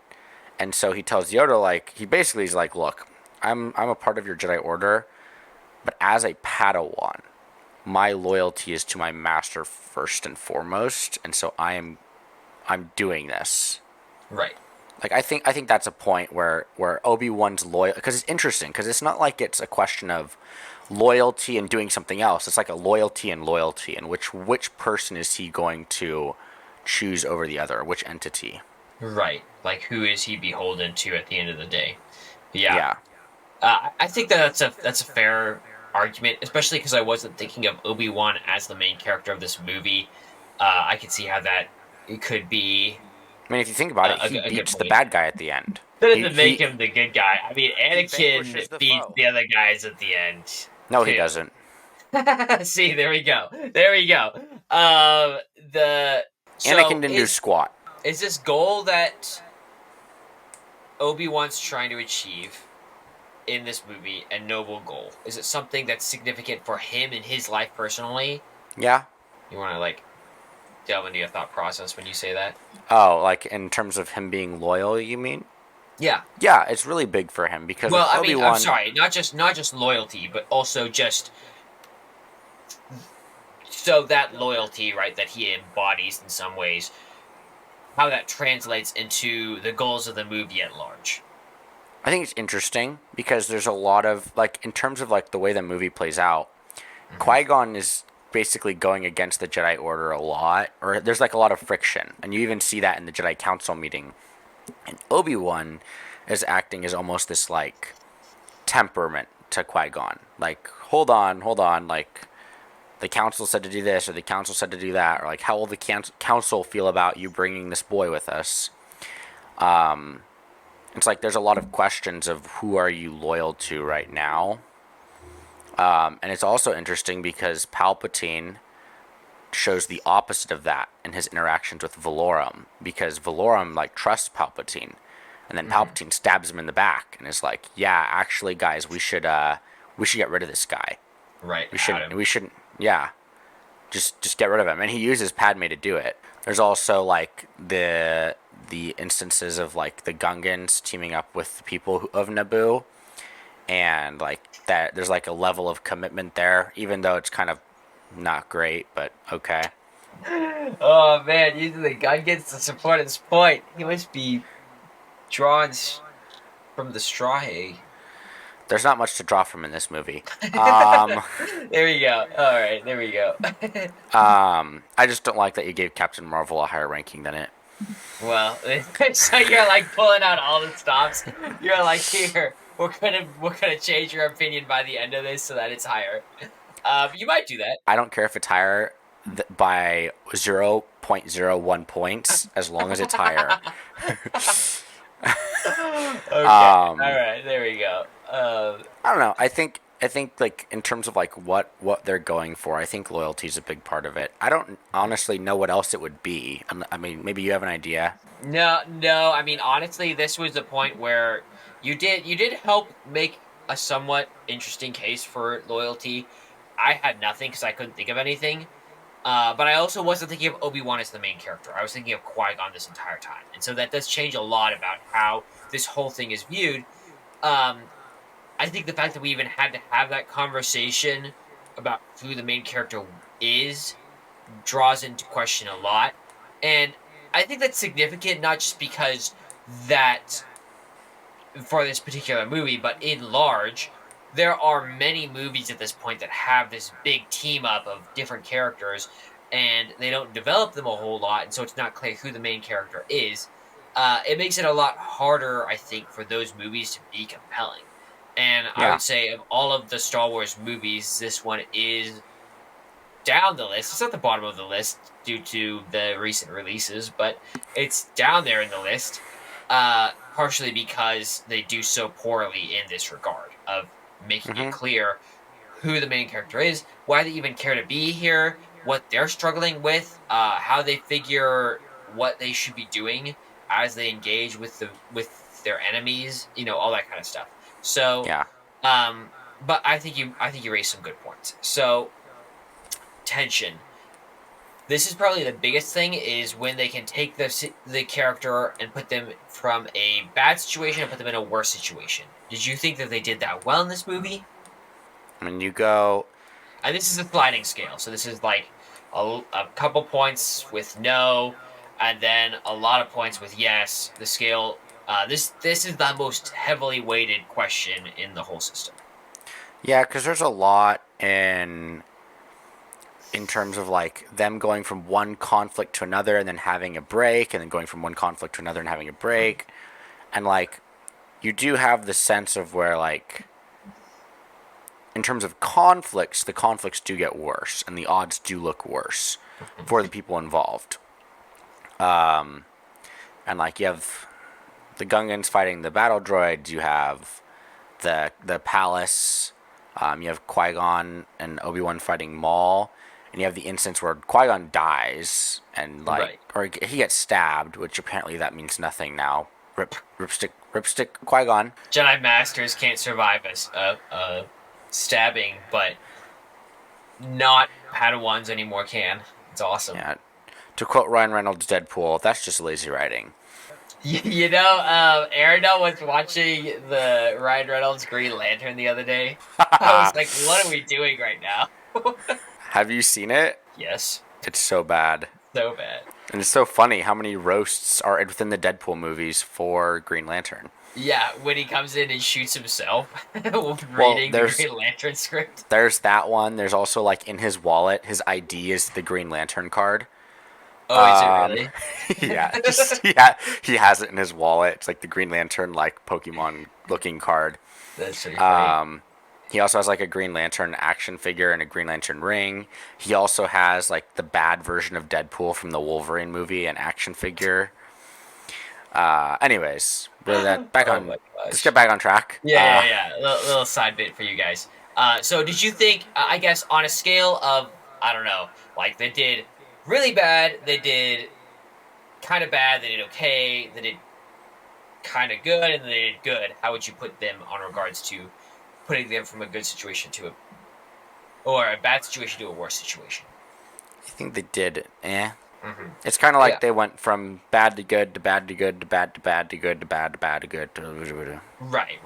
B: And so he tells Yoda like he basically is like, "Look, I'm a part of your Jedi Order, but as a Padawan, my loyalty is to my master first and foremost, and so I'm doing this."
A: Right.
B: Like I think that's a point where Obi-Wan's loyal because it's interesting because it's not like it's a question of loyalty and doing something else. It's like a loyalty and which person is he going to choose over the other, which entity?
A: Right. Like, who is he beholden to at the end of the day? Yeah.
B: Yeah.
A: I think that's a fair argument, especially because I wasn't thinking of Obi-Wan as the main character of this movie. I could see how that it could be
B: I mean, if you think about it, he
A: a good
B: beats the
A: point.
B: bad guy at the end.
A: That
B: He
A: doesn't make
B: he
A: him the good guy. I mean,
B: he
A: Anakin
B: vanquishes the
A: beats
B: foe.
A: the other guys at the end
B: No, he
A: too.
B: doesn't.
A: See, there we go. There we go. Um, the
B: Anakin
A: so
B: didn't do squat.
A: is this goal that Obi-Wan's trying to achieve in this movie a noble goal? Is it something that's significant for him in his life personally?
B: Yeah.
A: You want to like delve into your thought process when you say that?
B: Oh, like in terms of him being loyal, you mean?
A: Yeah.
B: Yeah, it's really big for him because with
A: Well, I mean, I'm
B: Obi-Wan,
A: sorry, not just loyalty, but also just so that loyalty, right, that he embodies in some ways, how that translates into the goals of the movie at large.
B: I think it's interesting because there's a lot of like in terms of like the way the movie plays out,
A: Hmm.
B: Qui-Gon is basically going against the Jedi Order a lot, or there's like a lot of friction, and you even see that in the Jedi Council meeting. And Obi-Wan is acting as almost this like temperament to Qui-Gon, like hold on, like the council said to do this or the council said to do that, or like how will the council feel about you bringing this boy with us. It's like there's a lot of questions of who are you loyal to right now. And it's also interesting because Palpatine shows the opposite of that in his interactions with Valorum, because Valorum like trusts Palpatine, and then
A: Hmm.
B: Palpatine stabs him in the back and is like, "Yeah, actually, guys, we should get rid of this guy.
A: Right, out him.
B: We shouldn't. Yeah, just get rid of him." And he uses Padme to do it. There's also like the instances of like the Gungans teaming up with the people of Naboo, and like that there's like a level of commitment there, even though it's kind of not great, but okay.
A: Oh man, using the gun gets to support his point. He must be drawn from the straw hay.
B: There's not much to draw from in this movie. Um,
A: There we go. All right, there we go.
B: I just don't like that you gave Captain Marvel a higher ranking than it.
A: Well, so you're like pulling out all the stops. You're like, here, we're gonna change your opinion by the end of this so that it's higher. You might do that.
B: I don't care if it's higher by 0.01 points as long as it's higher.
A: Okay. All right. There we go.
B: I don't know. I think like in terms of like what they're going for, I think loyalty is a big part of it. I don't honestly know what else it would be. I mean, maybe you have an idea.
A: No, no. I mean, honestly, this was the point where you did help make a somewhat interesting case for loyalty. I had nothing because I couldn't think of anything. But I also wasn't thinking of Obi Wan as the main character. I was thinking of Qui Gon this entire time, and so that does change a lot about how this whole thing is viewed. Um, I think the fact that we even had to have that conversation about who the main character is draws into question a lot, and I think that's significant not just because that for this particular movie, but in large, there are many movies at this point that have this big team up of different characters, and they don't develop them a whole lot, and so it's not clear who the main character is. It makes it a lot harder, I think, for those movies to be compelling. And I
B: Yeah.
A: would say of all of the Star Wars movies, this one is down the list. It's at the bottom of the list due to the recent releases, but it's down there in the list, partially because they do so poorly in this regard of making it
B: Hmm.
A: clear who the main character is, why they even care to be here, what they're struggling with, how they figure what they should be doing as they engage with their enemies, all that kind of stuff. So,
B: Yeah.
A: but I think you raised some good points. So tension. This is probably the biggest thing is when they can take the character and put them from a bad situation and put them in a worse situation. Did you think that they did that well in this movie?
B: I mean, you go.
A: And this is a sliding scale, so this is like a couple points with no, and then a lot of points with yes. The scale. This is the most heavily weighted question in the whole system.
B: Yeah, because there's a lot in terms of like them going from one conflict to another and then having a break, and then going from one conflict to another and having a break, and like you do have the sense of where like in terms of conflicts, the conflicts do get worse and the odds do look worse for the people involved. And like you have the Gungans fighting the battle droids, you have the palace, you have Qui Gon and Obi Wan fighting Maul, and you have the instance where Qui Gon dies and like,
A: Right.
B: or he gets stabbed, which apparently that means nothing now. Ripstick Qui Gon.
A: Jedi Masters can't survive a stabbing, but not Padawans anymore can. It's awesome.
B: Yeah. To quote Ryan Reynolds' Deadpool, that's just lazy writing.
A: Aaron was watching the Ryan Reynolds Green Lantern the other day. I was like, what are we doing right now?
B: Have you seen it?
A: Yes.
B: It's so bad.
A: So bad.
B: And it's so funny how many roasts are within the Deadpool movies for Green Lantern.
A: Yeah, when he comes in and shoots himself
B: Well,
A: reading the Green Lantern script.
B: there's that one. There's also like in his wallet, his ID is the Green Lantern card.
A: Oh, is it
B: Um,
A: really?
B: yeah, just he has it in his wallet. It's like the Green Lantern like Pokemon looking card.
A: That's pretty funny.
B: Um, he also has like a Green Lantern action figure and a Green Lantern ring. He also has like the bad version of Deadpool from the Wolverine movie, an action figure. Anyways, back
A: Oh
B: on.
A: my
B: Let's get
A: gosh.
B: back on track.
A: Yeah. Little side bit for you guys. So did you think? I guess on a scale of I don't know, like they did really bad, they did kind of bad, they did okay, they did kind of good, and they did good. How would you put them on regards to putting them from a good situation to a or a bad situation to a worse situation?
B: I think they did.
A: Mm-hmm.
B: It's kind of
A: Yeah.
B: like they went from bad to good to bad to good to bad to bad to good to bad to bad to good to.
A: Right.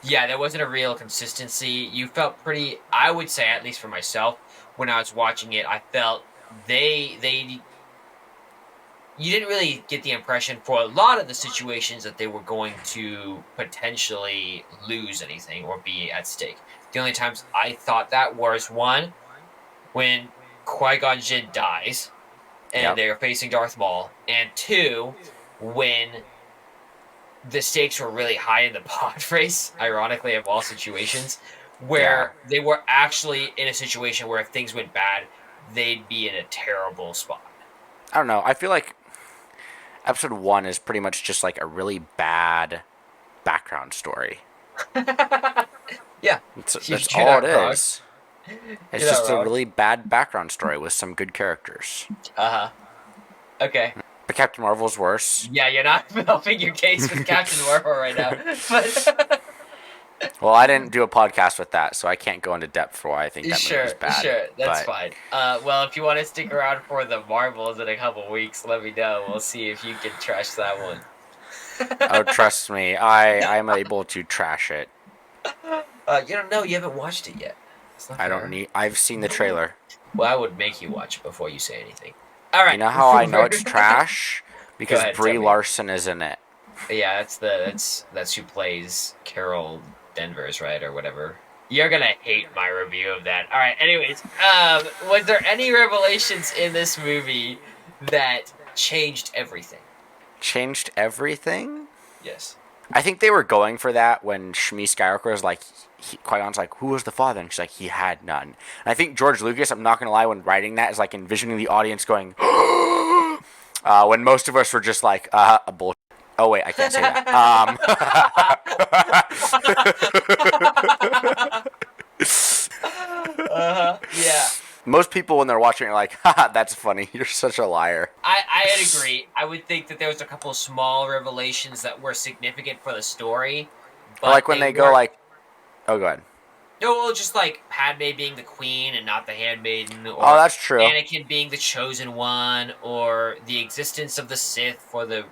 A: Yeah, there wasn't a real consistency. You felt pretty. I would say, at least for myself, when I was watching it, I felt they you didn't really get the impression for a lot of the situations that they were going to potentially lose anything or be at stake. The only times I thought that was one when Qui Gon Jinn dies and
B: Yep.
A: they're facing Darth Maul, and two when the stakes were really high in the pod race, ironically, of all situations,
B: Yeah.
A: where they were actually in a situation where if things went bad, they'd be in a terrible spot.
B: I don't know. I feel like episode one is pretty much just like a really bad background story.
A: Yeah,
B: That's
A: you're
B: all it
A: not wrong.
B: is. It's
A: You're not
B: just a
A: wrong.
B: really bad background story with some good characters.
A: Uh huh. Okay.
B: But Captain Marvel's worse.
A: Yeah, you're not helping your case with Captain Marvel right now. But
B: Well, I didn't do a podcast with that, so I can't go into depth for why I think that movie was bad.
A: sure, that's
B: But
A: fine. Well, if you want to stick around for the Marvels in a couple weeks, let me know. We'll see if you can trash that one.
B: oh, trust me, I am able to trash it.
A: You don't know. You haven't watched it yet. It's not
B: I don't
A: fair.
B: need. I've seen the trailer.
A: Well, I would make you watch it before you say anything. All
B: You
A: right.
B: know how I know it's trash?
A: Go
B: Because
A: ahead. Tell
B: Brie
A: me.
B: Larson is in it.
A: Yeah, that's who plays Carol Danvers, right, or whatever. You're gonna hate my review of that. All right. Anyways, was there any revelations in this movie that changed everything?
B: Changed everything.
A: Yes.
B: I think they were going for that when Shmi Skywalker was like, Qui-Gon's like, who was the father? And she's like, he had none. And I think George Lucas, I'm not gonna lie, when writing that is like envisioning the audience going, when most of us were just like, a bullshit. Oh wait, I can't say that.
A: Yeah.
B: Most people when they're watching are like, haha, that's funny. You're such a liar.
A: I'd agree. I would think that there was a couple small revelations that were significant for the story,
B: Or
A: but
B: like when
A: they
B: they go
A: weren't.
B: like, oh, go ahead.
A: No, well, just like Padme being the queen and not the handmaiden,
B: Oh,
A: or
B: that's true.
A: Anakin being the chosen one, or the existence of the Sith for the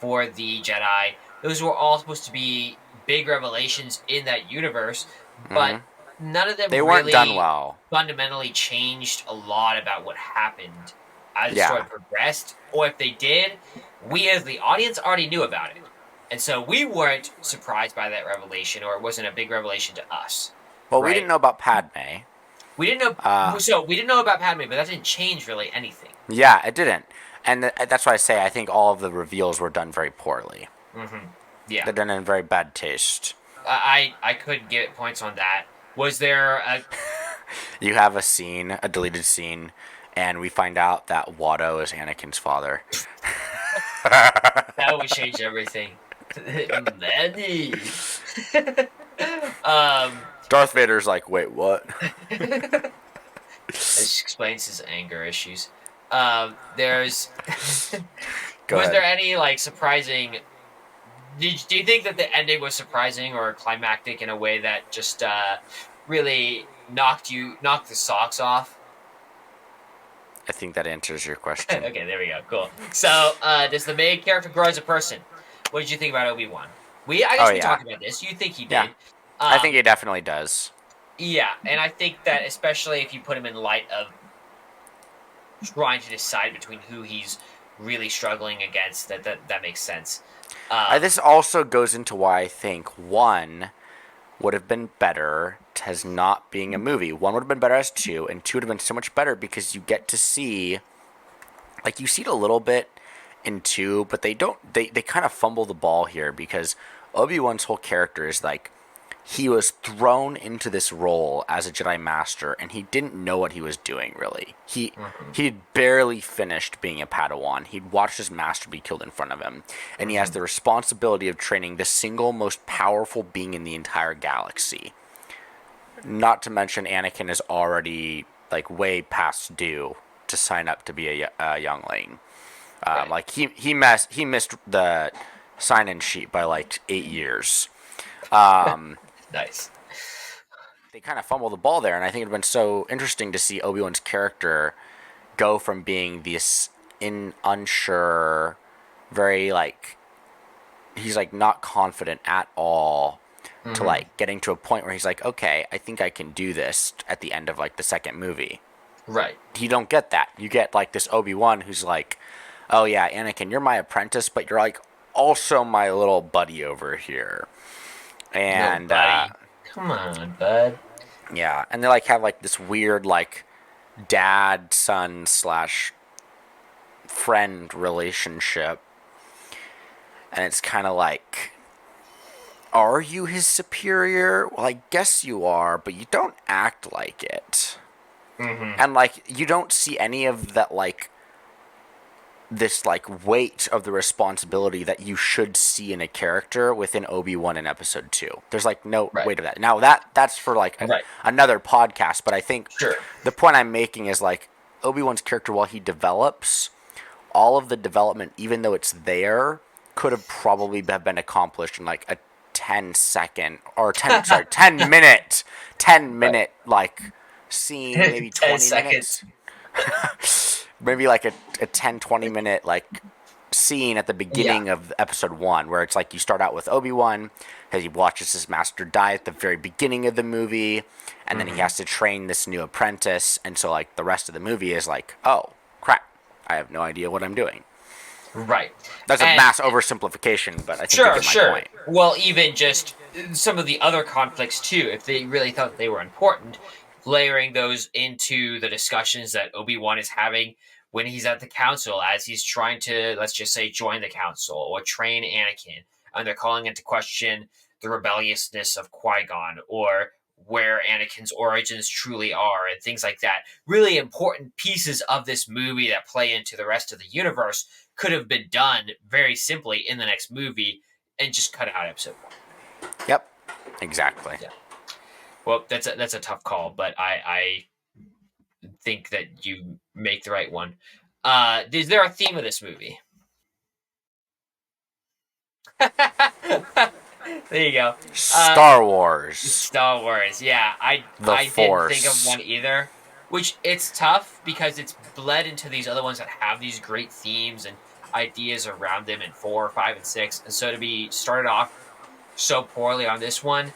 A: Jedi. Those were all supposed to be big revelations in that universe, but none of them
B: They weren't done
A: really
B: well.
A: fundamentally changed a lot about what happened as the story
B: Yeah.
A: progressed. Or if they did, we as the audience already knew about it. And so we weren't surprised by that revelation, or it wasn't a big revelation to us.
B: Well, we
A: Right.
B: didn't know about Padme.
A: We didn't know. So we didn't know about Padme, but that didn't change really anything.
B: Yeah, it didn't. And that's why I say I think all of the reveals were done very poorly.
A: Mm-hmm. Yeah,
B: They're done in very bad taste.
A: I could get points on that. Was there a?
B: You have a scene, a deleted scene, and we find out that Watto is Anakin's father.
A: That would change everything. Manny. um,
B: Darth Vader's like, wait, what?
A: this explains his anger issues. There's.
B: Go
A: Was
B: ahead.
A: there any like surprising? Do you think that the ending was surprising or climactic in a way that just really knocked the socks off?
B: I think that answers your question.
A: Okay, there we go. Cool. So, does the main character grow as a person? What did you think about Obi Wan? I guess we
B: yeah.
A: talked about this. You think he did?
B: Yeah. I think he definitely does.
A: Yeah, and I think that especially if you put him in light of trying to decide between who he's really struggling against. That makes sense.
B: This also goes into why I think one would have been better as not being a movie. One would have been better as two, and two would have been so much better because you get to see, like, you see it a little bit in two, but they kind of fumble the ball here because Obi-Wan's whole character is like, he was thrown into this role as a Jedi Master, and he didn't know what he was doing, really. He'd barely finished being a Padawan. He'd watched his master be killed in front of him, and he has the responsibility of training the single most powerful being in the entire galaxy. Not to mention, Anakin is already, like, way past due to sign up to be a youngling.
A: Right.
B: Like, he missed the sign-in sheet by, like, 8 years.
A: Nice.
B: They kind of fumbled the ball there, and I think it would have been so interesting to see Obi-Wan's character go from being this unsure, very, like, he's, like, not confident at all, to, like, getting to a point where he's like, okay, I think I can do this at the end of, like, the second movie.
A: Right.
B: You don't get that. You get, like, this Obi-Wan who's like, oh yeah, Anakin, you're my apprentice, but you're, like, also my little buddy over here. And
A: no, buddy. Come on, bud.
B: Yeah, and they, like, have, like, this weird, like, dad son / friend relationship, and it's kind of like, are you his superior? Well, I guess you are, but you don't act like it. And, like, you don't see any of that, like, this, like, weight of the responsibility that you should see in a character within Obi-Wan in episode 2. There's, like, no weight of that. Now, that's for, like, another podcast, but I think the point I'm making is, like, Obi-Wan's character, while he develops, all of the development, even though it's there, could have probably been accomplished in, like, a 10 minute, like, scene, maybe 20 minutes. Maybe like a 10-20 minute, like, scene at the beginning of episode 1, where it's like you start out with Obi-Wan as he watches his master die at the very beginning of the movie, and then he has to train this new apprentice, and so, like, the rest of the movie is like, oh crap, I have no idea what I'm doing.
A: Right.
B: That's a mass oversimplification, but I think you get my point.
A: Well, even just some of the other conflicts too, if they really thought they were important, layering those into the discussions that Obi-Wan is having when he's at the council, as he's trying to, let's just say, join the council or train Anakin, and they're calling into question the rebelliousness of Qui-Gon, or where Anakin's origins truly are, and things like that. Really important pieces of this movie that play into the rest of the universe could have been done very simply in the next movie and just cut out episode 1.
B: Yep, exactly.
A: Yeah. Well, that's a tough call, but I think that you make the right one. Is there a theme of this movie? There you go.
B: Star Wars.
A: Star Wars, yeah. I didn't think of one either. Which, it's tough because it's bled into these other ones that have these great themes and ideas around them in 4, 5, and 6. And so to be started off so poorly on this one,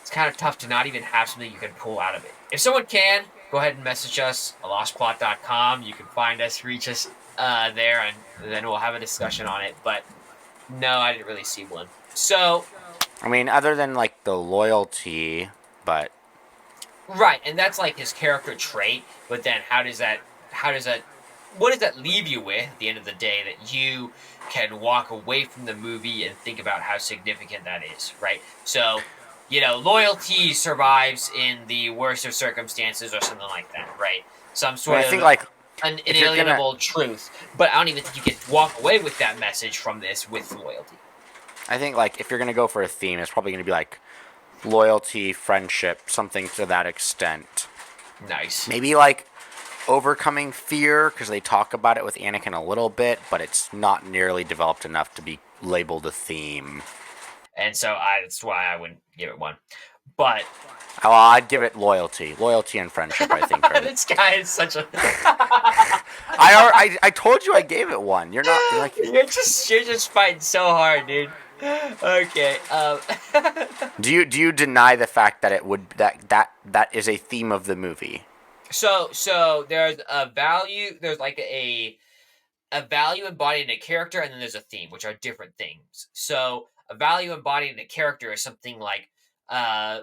A: it's kind of tough to not even have something you can pull out of it. If someone can, go ahead and message us at lostplot.com. You can find us, reach us there, and then we'll have a discussion on it. But no, I didn't really see one. So,
B: I mean, other than, like, the loyalty, but...
A: Right, and that's, like, his character trait, but then what does that leave you with at the end of the day that you can walk away from the movie and think about how significant that is, right? So, loyalty survives in the worst of circumstances or something like that, right? Some sort of an inalienable truth, but I don't even think you can walk away with that message from this with loyalty.
B: I think, like, if you're going to go for a theme, it's probably going to be, like, loyalty, friendship, something to that extent.
A: Nice.
B: Maybe, like, overcoming fear, because they talk about it with Anakin a little bit, but it's not nearly developed enough to be labeled a theme.
A: And so that's why I wouldn't give it one. But...
B: Well, I'd give it loyalty. Loyalty and friendship, I think.
A: This guy is such a...
B: I told you I gave it one. You're not... Like...
A: You're just fighting so hard, dude. Okay.
B: Do you deny the fact that it would that is a theme of the movie?
A: So there's a value. There's like a value embodied in a character, and then there's a theme, which are different things. So a value embodied in a character is something like, uh,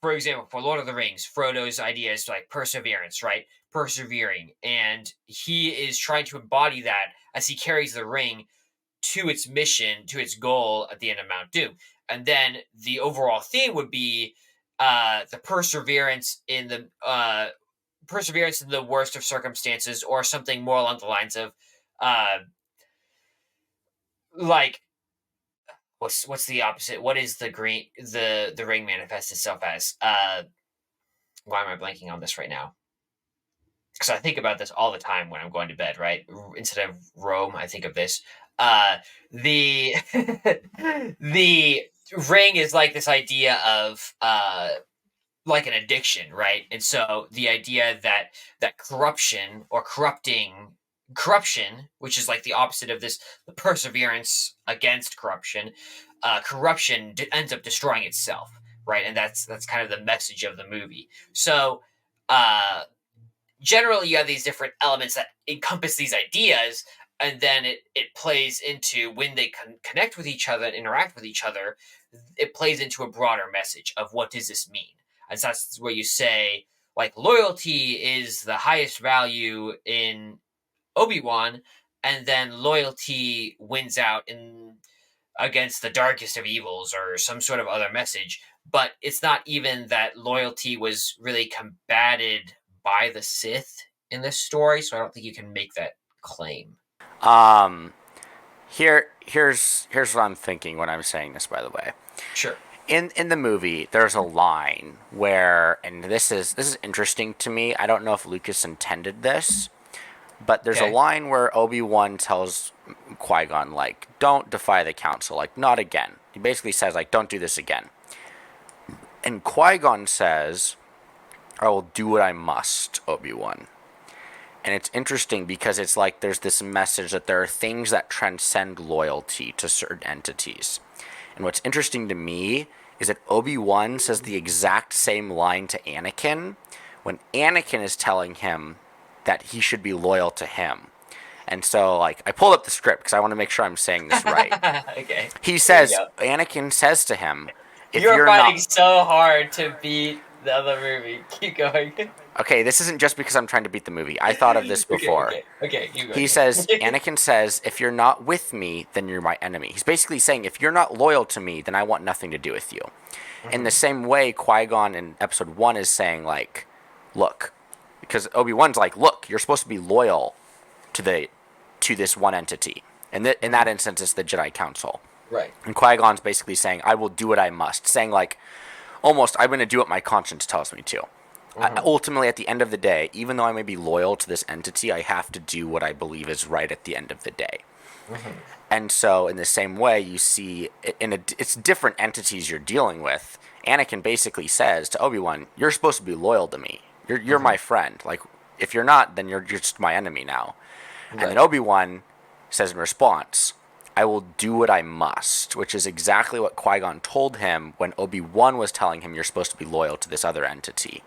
A: for example, for Lord of the Rings, Frodo's idea is like perseverance, right? Persevering, and he is trying to embody that as he carries the ring to its mission, to its goal at the end of Mount Doom. And then the overall theme would be the perseverance in the worst of circumstances, or something more along the lines of uh, like what's the opposite? What is the ring manifest itself as? Why am I blanking on this right now? Because I think about this all the time when I'm going to bed, right? Instead of Rome, I think of this. The the ring is like this idea of like an addiction, right? And so the idea that corruption, which is like the opposite of this, the perseverance against corruption, ends up destroying itself, right? And that's kind of the message of the movie. So uh generally you have these different elements that encompass these ideas, and then it plays into when they connect with each other and interact with each other, it plays into a broader message of what does this mean. And so that's where you say, like, loyalty is the highest value in Obi-Wan, and then loyalty wins out in against the darkest of evils, or some sort of other message. But it's not even that loyalty was really combated by the Sith in this story, so I don't think you can make that claim.
B: Um, here's what I'm thinking when I'm saying this. By the way,
A: Sure.
B: in the movie, there's a line where, and this is interesting to me. I don't know if Lucas intended this, but there's a
A: Okay.
B: line where Obi-Wan tells Qui-Gon, like, don't defy the council, like, not again. He basically says, like, don't do this again. And Qui-Gon says, I will do what I must, Obi-Wan. And it's interesting because it's like there's this message that there are things that transcend loyalty to certain entities. And what's interesting to me is that Obi-Wan says the exact same line to Anakin when Anakin is telling him that he should be loyal to him. And so, like, I pulled up the script because I want to make sure I'm saying this right.
A: Okay.
B: He
A: Here we
B: says,
A: go.
B: Anakin says to him, if
A: You're
B: you're
A: fighting
B: not.
A: so hard to beat the other movie. Keep going.
B: Okay, this isn't just because I'm trying to beat the movie. I thought of this
A: Okay,
B: before.
A: okay, okay. Keep
B: He
A: going.
B: says, Anakin says, if you're not with me, then you're my enemy. He's basically saying, if you're not loyal to me, then I want nothing to do with you. In the
A: Mhm.
B: same way, Qui-Gon in episode 1 is saying, like, look, because Obi-Wan's like, look, you're supposed to be loyal to the to this one entity. And in that
A: Mhm.
B: instance, it's the Jedi Council.
A: Right.
B: And Qui-Gon's basically saying, I will do what I must. Saying, like, almost, I'm going to do what my conscience tells me to.
A: Mhm.
B: Ultimately, at the end of the day, even though I may be loyal to this entity, I have to do what I believe is right at the end of the day.
A: Mhm.
B: And so, in the same way, you see, it's different entities you're dealing with. Anakin basically says to Obi-Wan, "You're supposed to be loyal to me. You're my
A: Mhm.
B: friend. Like, if you're not, then you're just my enemy now." And then
A: Right.
B: Obi-Wan says in response, "I will do what I must," which is exactly what Qui-Gon told him when Obi-Wan was telling him, "You're supposed to be loyal to this other entity."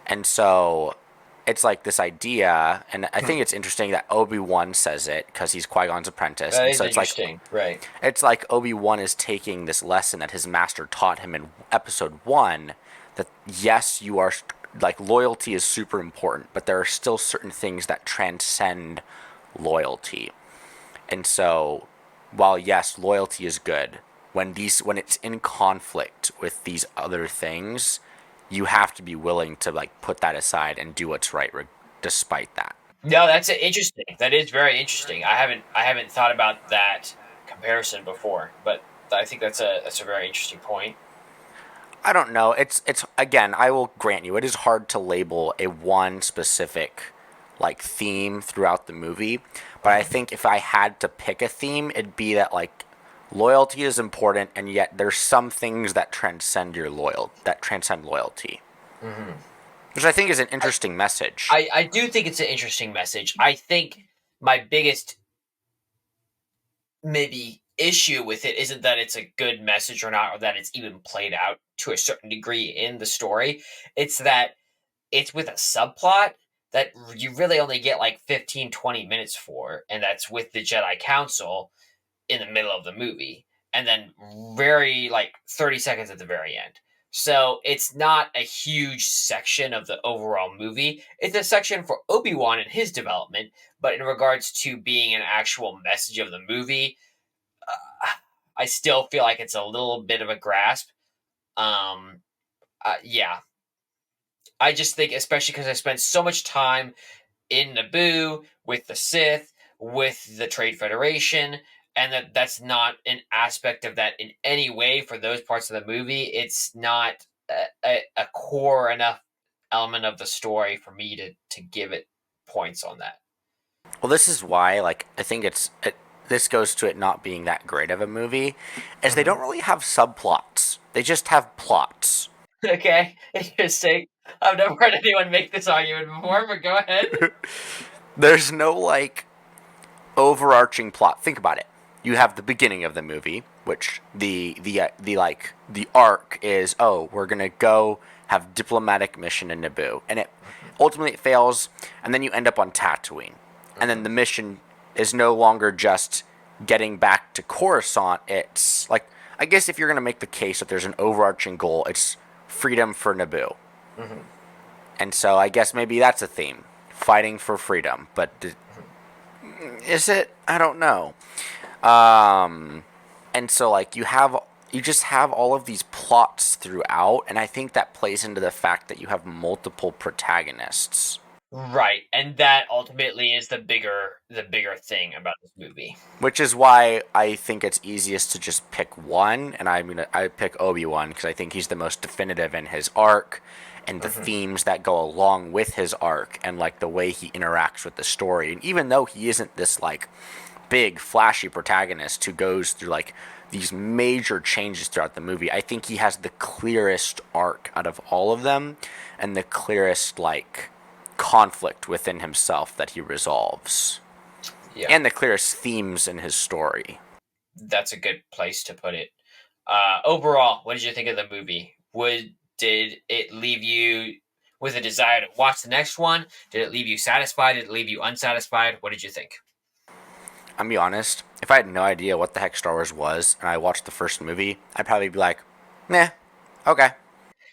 B: And so it's like this idea, and I think
A: Hmm.
B: it's interesting that Obi-Wan says it because he's Qui-Gon's apprentice,
A: That
B: and
A: is
B: so
A: interesting. Right.
B: it's like Obi-Wan is taking this lesson that his master taught him in episode 1, that yes, you are, like, loyalty is super important, but there are still certain things that transcend loyalty. And so while yes, loyalty is good, when it's in conflict with these other things, you have to be willing to, like, put that aside and do what's right despite that.
A: No, that's interesting. That is very interesting. I haven't thought about that comparison before, but I think that's a very interesting point.
B: I don't know. It's again, I will grant you, it is hard to label a one specific, like, theme throughout the movie, but I
A: Mhm.
B: think if I had to pick a theme, it'd be that, like, loyalty is important, and yet there's some things that transcend loyalty,
A: Mhm.
B: which I think is an
A: I,
B: interesting message.
A: I do think it's an interesting message. I think my biggest maybe issue with it isn't that it's a good message or not, or that it's even played out to a certain degree in the story. It's that it's with a subplot that you really only get like 15, 20 minutes for, and that's with the Jedi Council in the middle of the movie, and then very like 30 seconds at the very end. So it's not a huge section of the overall movie. It's a section for Obi Wan and his development, but in regards to being an actual message of the movie, I still feel like it's a little bit of a grasp. Um, yeah, I just think, especially because I spent so much time in Naboo with the Sith, with the Trade Federation, and that's not an aspect of that in any way for those parts of the movie. It's not a core enough element of the story for me to give it points on that.
B: Well, this is why, like, I think this goes to it not being that great of a movie, is they
A: Mm-hmm.
B: don't really have subplots. They just have plots.
A: Okay, interesting. I've never heard anyone make this argument before, but go ahead.
B: There's no, like, overarching plot. Think about it. You have the beginning of the movie, which the arc is, oh, we're gonna go have diplomatic mission in Naboo, and it
A: Mm-hmm.
B: ultimately it fails, and then you end up on Tatooine, and then
A: Mm-hmm.
B: the mission is no longer just getting back to Coruscant. It's like, I guess if you're gonna make the case that there's an overarching goal, it's freedom for Naboo,
A: Mm-hmm.
B: and so I guess maybe that's a theme, fighting for freedom, but is it? I don't know. Um, and so like you just have all of these plots throughout, and I think that plays into the fact that you have multiple protagonists,
A: Right, and that ultimately is the bigger thing about this movie.
B: which is why I think it's easiest to just pick one, and I pick Obi-Wan because I think he's the most definitive in his arc and the
A: Mm-hmm.
B: themes that go along with his arc and like the way he interacts with the story. And even though he isn't this like big flashy protagonist who goes through like these major changes throughout the movie, I think he has the clearest arc out of all of them and the clearest like conflict within himself that he resolves
A: Yeah,
B: and the clearest themes in his story.
A: that's a good place to put it. Overall, what did you think of the movie? Did it leave you with a desire to watch the next one? Did it leave you satisfied? Did it leave you unsatisfied? What did you think?
B: I'm be honest, if I had no idea what the heck Star Wars was and I watched the first movie, I'd probably be like, nah, okay.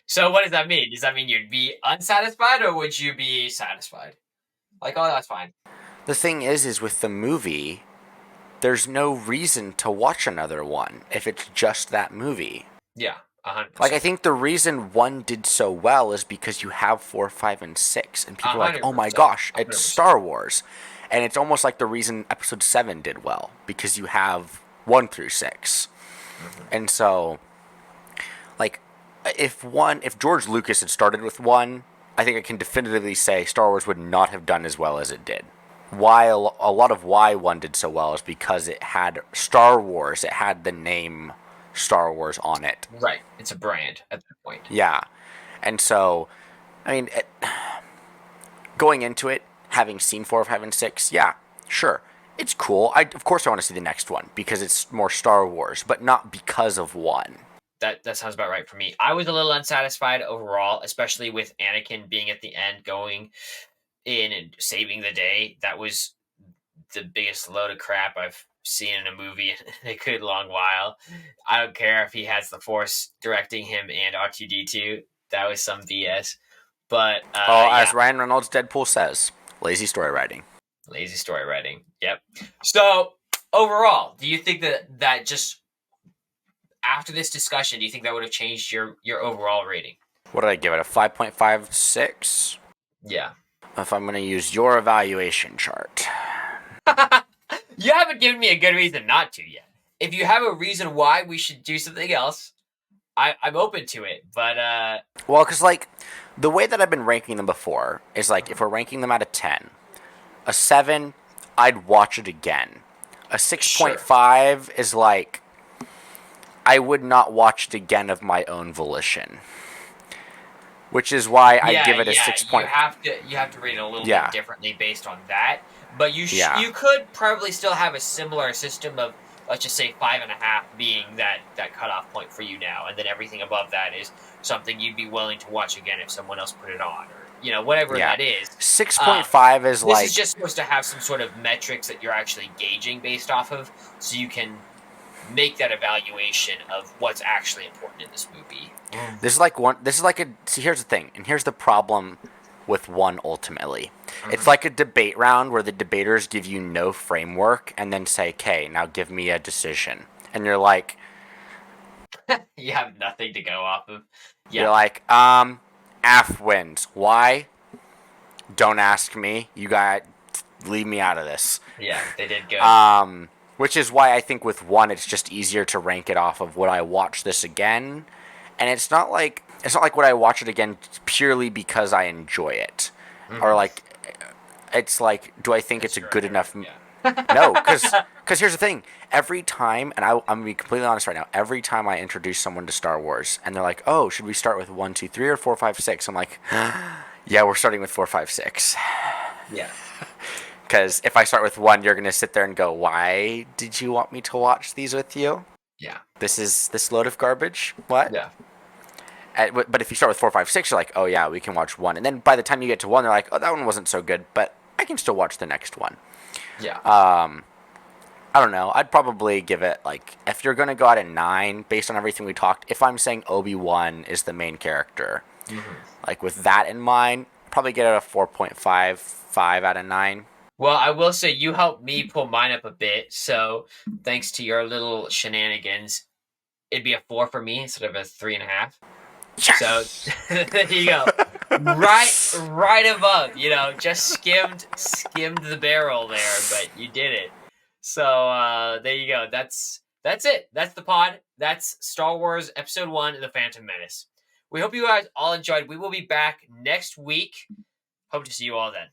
A: So, what does that mean? Does that mean you'd be unsatisfied, or would you be satisfied? Like, oh, that's fine.
B: The thing is with the movie, there's no reason to watch another one if it's just that movie.
A: Yeah, a hundred
B: Like, I
A: percent,
B: think the reason one did so well is because you have 4, 5, and 6, and
A: a
B: people are like,
A: hundred
B: oh my
A: percent,
B: gosh,
A: a
B: it's
A: hundred percent.
B: Star Wars. And it's almost like the reason episode 7 did well, because you have 1 through 6.
A: Mhm.
B: And so, like, if George Lucas had started with 1, I think I can definitively say Star Wars would not have done as well as it did. Why a lot of why 1 did so well is because it had Star Wars, it had the name Star Wars on it.
A: Right, it's a brand at that point.
B: Yeah. And so, I mean, going into it, having seen 4, 5, and 6, yeah, sure. It's cool. Of course I want to see the next one because it's more Star Wars, but not because of 1.
A: That sounds about right for me. I was a little unsatisfied overall, especially with Anakin being at the end, going in and saving the day. That was the biggest load of crap I've seen in a movie in a good long while. I don't care if he has the Force directing him and R2D2. That was some BS. But
B: Oh,
A: yeah,
B: as Ryan Reynolds' Deadpool says, lazy story writing.
A: lazy story writing. Yep. So overall, do you think that just after this discussion, do you think that would have changed your overall rating?
B: What did I give it? A 5.56?
A: Yeah.
B: If I'm going to use your evaluation chart.
A: You haven't given me a good reason not to yet. If you have a reason why we should do something else, I'm open to it. But
B: Well, because, like, the way that I've been ranking them before is, like, if we're ranking them out of 10, a 7, I'd watch it again. A
A: sure.
B: 6.5 is, like, I would not watch it again of my own volition. Which is why I'd
A: Yeah,
B: give it a
A: yeah.
B: 6.
A: You have to rate it a little bit
B: Yeah,
A: differently based on that. But
B: yeah.
A: you could probably still have a similar system of, let's just say, 5.5 being that cutoff point for you now, and then everything above that is something you'd be willing to watch again if someone else put it on. whatever
B: Yeah.
A: that is.
B: 6.5 is
A: This
B: like
A: is just supposed to have some sort of metrics that you're actually gauging based off of, so you can make that evaluation of what's actually important in this movie.
B: this is like one. This is like a. See, here's the thing, and here's the problem with one ultimately. It's like a debate round where the debaters give you no framework and then say, "Okay, now give me a decision," and you're like,
A: You have nothing to go off of. Yeah.
B: you're like, Af wins. Why? Don't ask me. You got leave me out of this.
A: Yeah, they did good.
B: Which is why I think with one, it's just easier to rank it off of would I watch this again, and it's not like would I watch it again purely because I enjoy it, or like it's like do I think it's a good enough?
A: Yeah.
B: No, because here's the thing. Every time, and I'm gonna be completely honest right now. Every time I introduce someone to Star Wars, and they're like, "Oh, should we start with 1, 2, 3, or 4, 5, 6?" I'm like, "Yeah, we're starting with 4, 5, 6."
A: Yeah.
B: Because if I start with 1, you're gonna sit there and go, "Why did you want me to watch these with you?
A: Yeah.
B: This load of garbage. What?"
A: Yeah.
B: But if you start with 4, 5, 6, you're like, "Oh yeah, we can watch 1." And then by the time you get to 1, they're like, "Oh, that one wasn't so good, but I can still watch the next one."
A: Yeah.
B: I don't know. I'd probably give it like if you're gonna go out at 9 based on everything we talked. If I'm saying Obi-Wan is the main character, like with that in mind, probably get it a 4.55 out of 9.
A: Well, I will say you helped me pull mine up a bit, so thanks to your little shenanigans, it'd be a 4 for me instead of a 3.5. So there you go, right above. Just skimmed the barrel there, but you did it. So there you go. That's it. That's the pod. That's Star Wars Episode 1: The Phantom Menace. We hope you guys all enjoyed. We will be back next week. Hope to see you all then.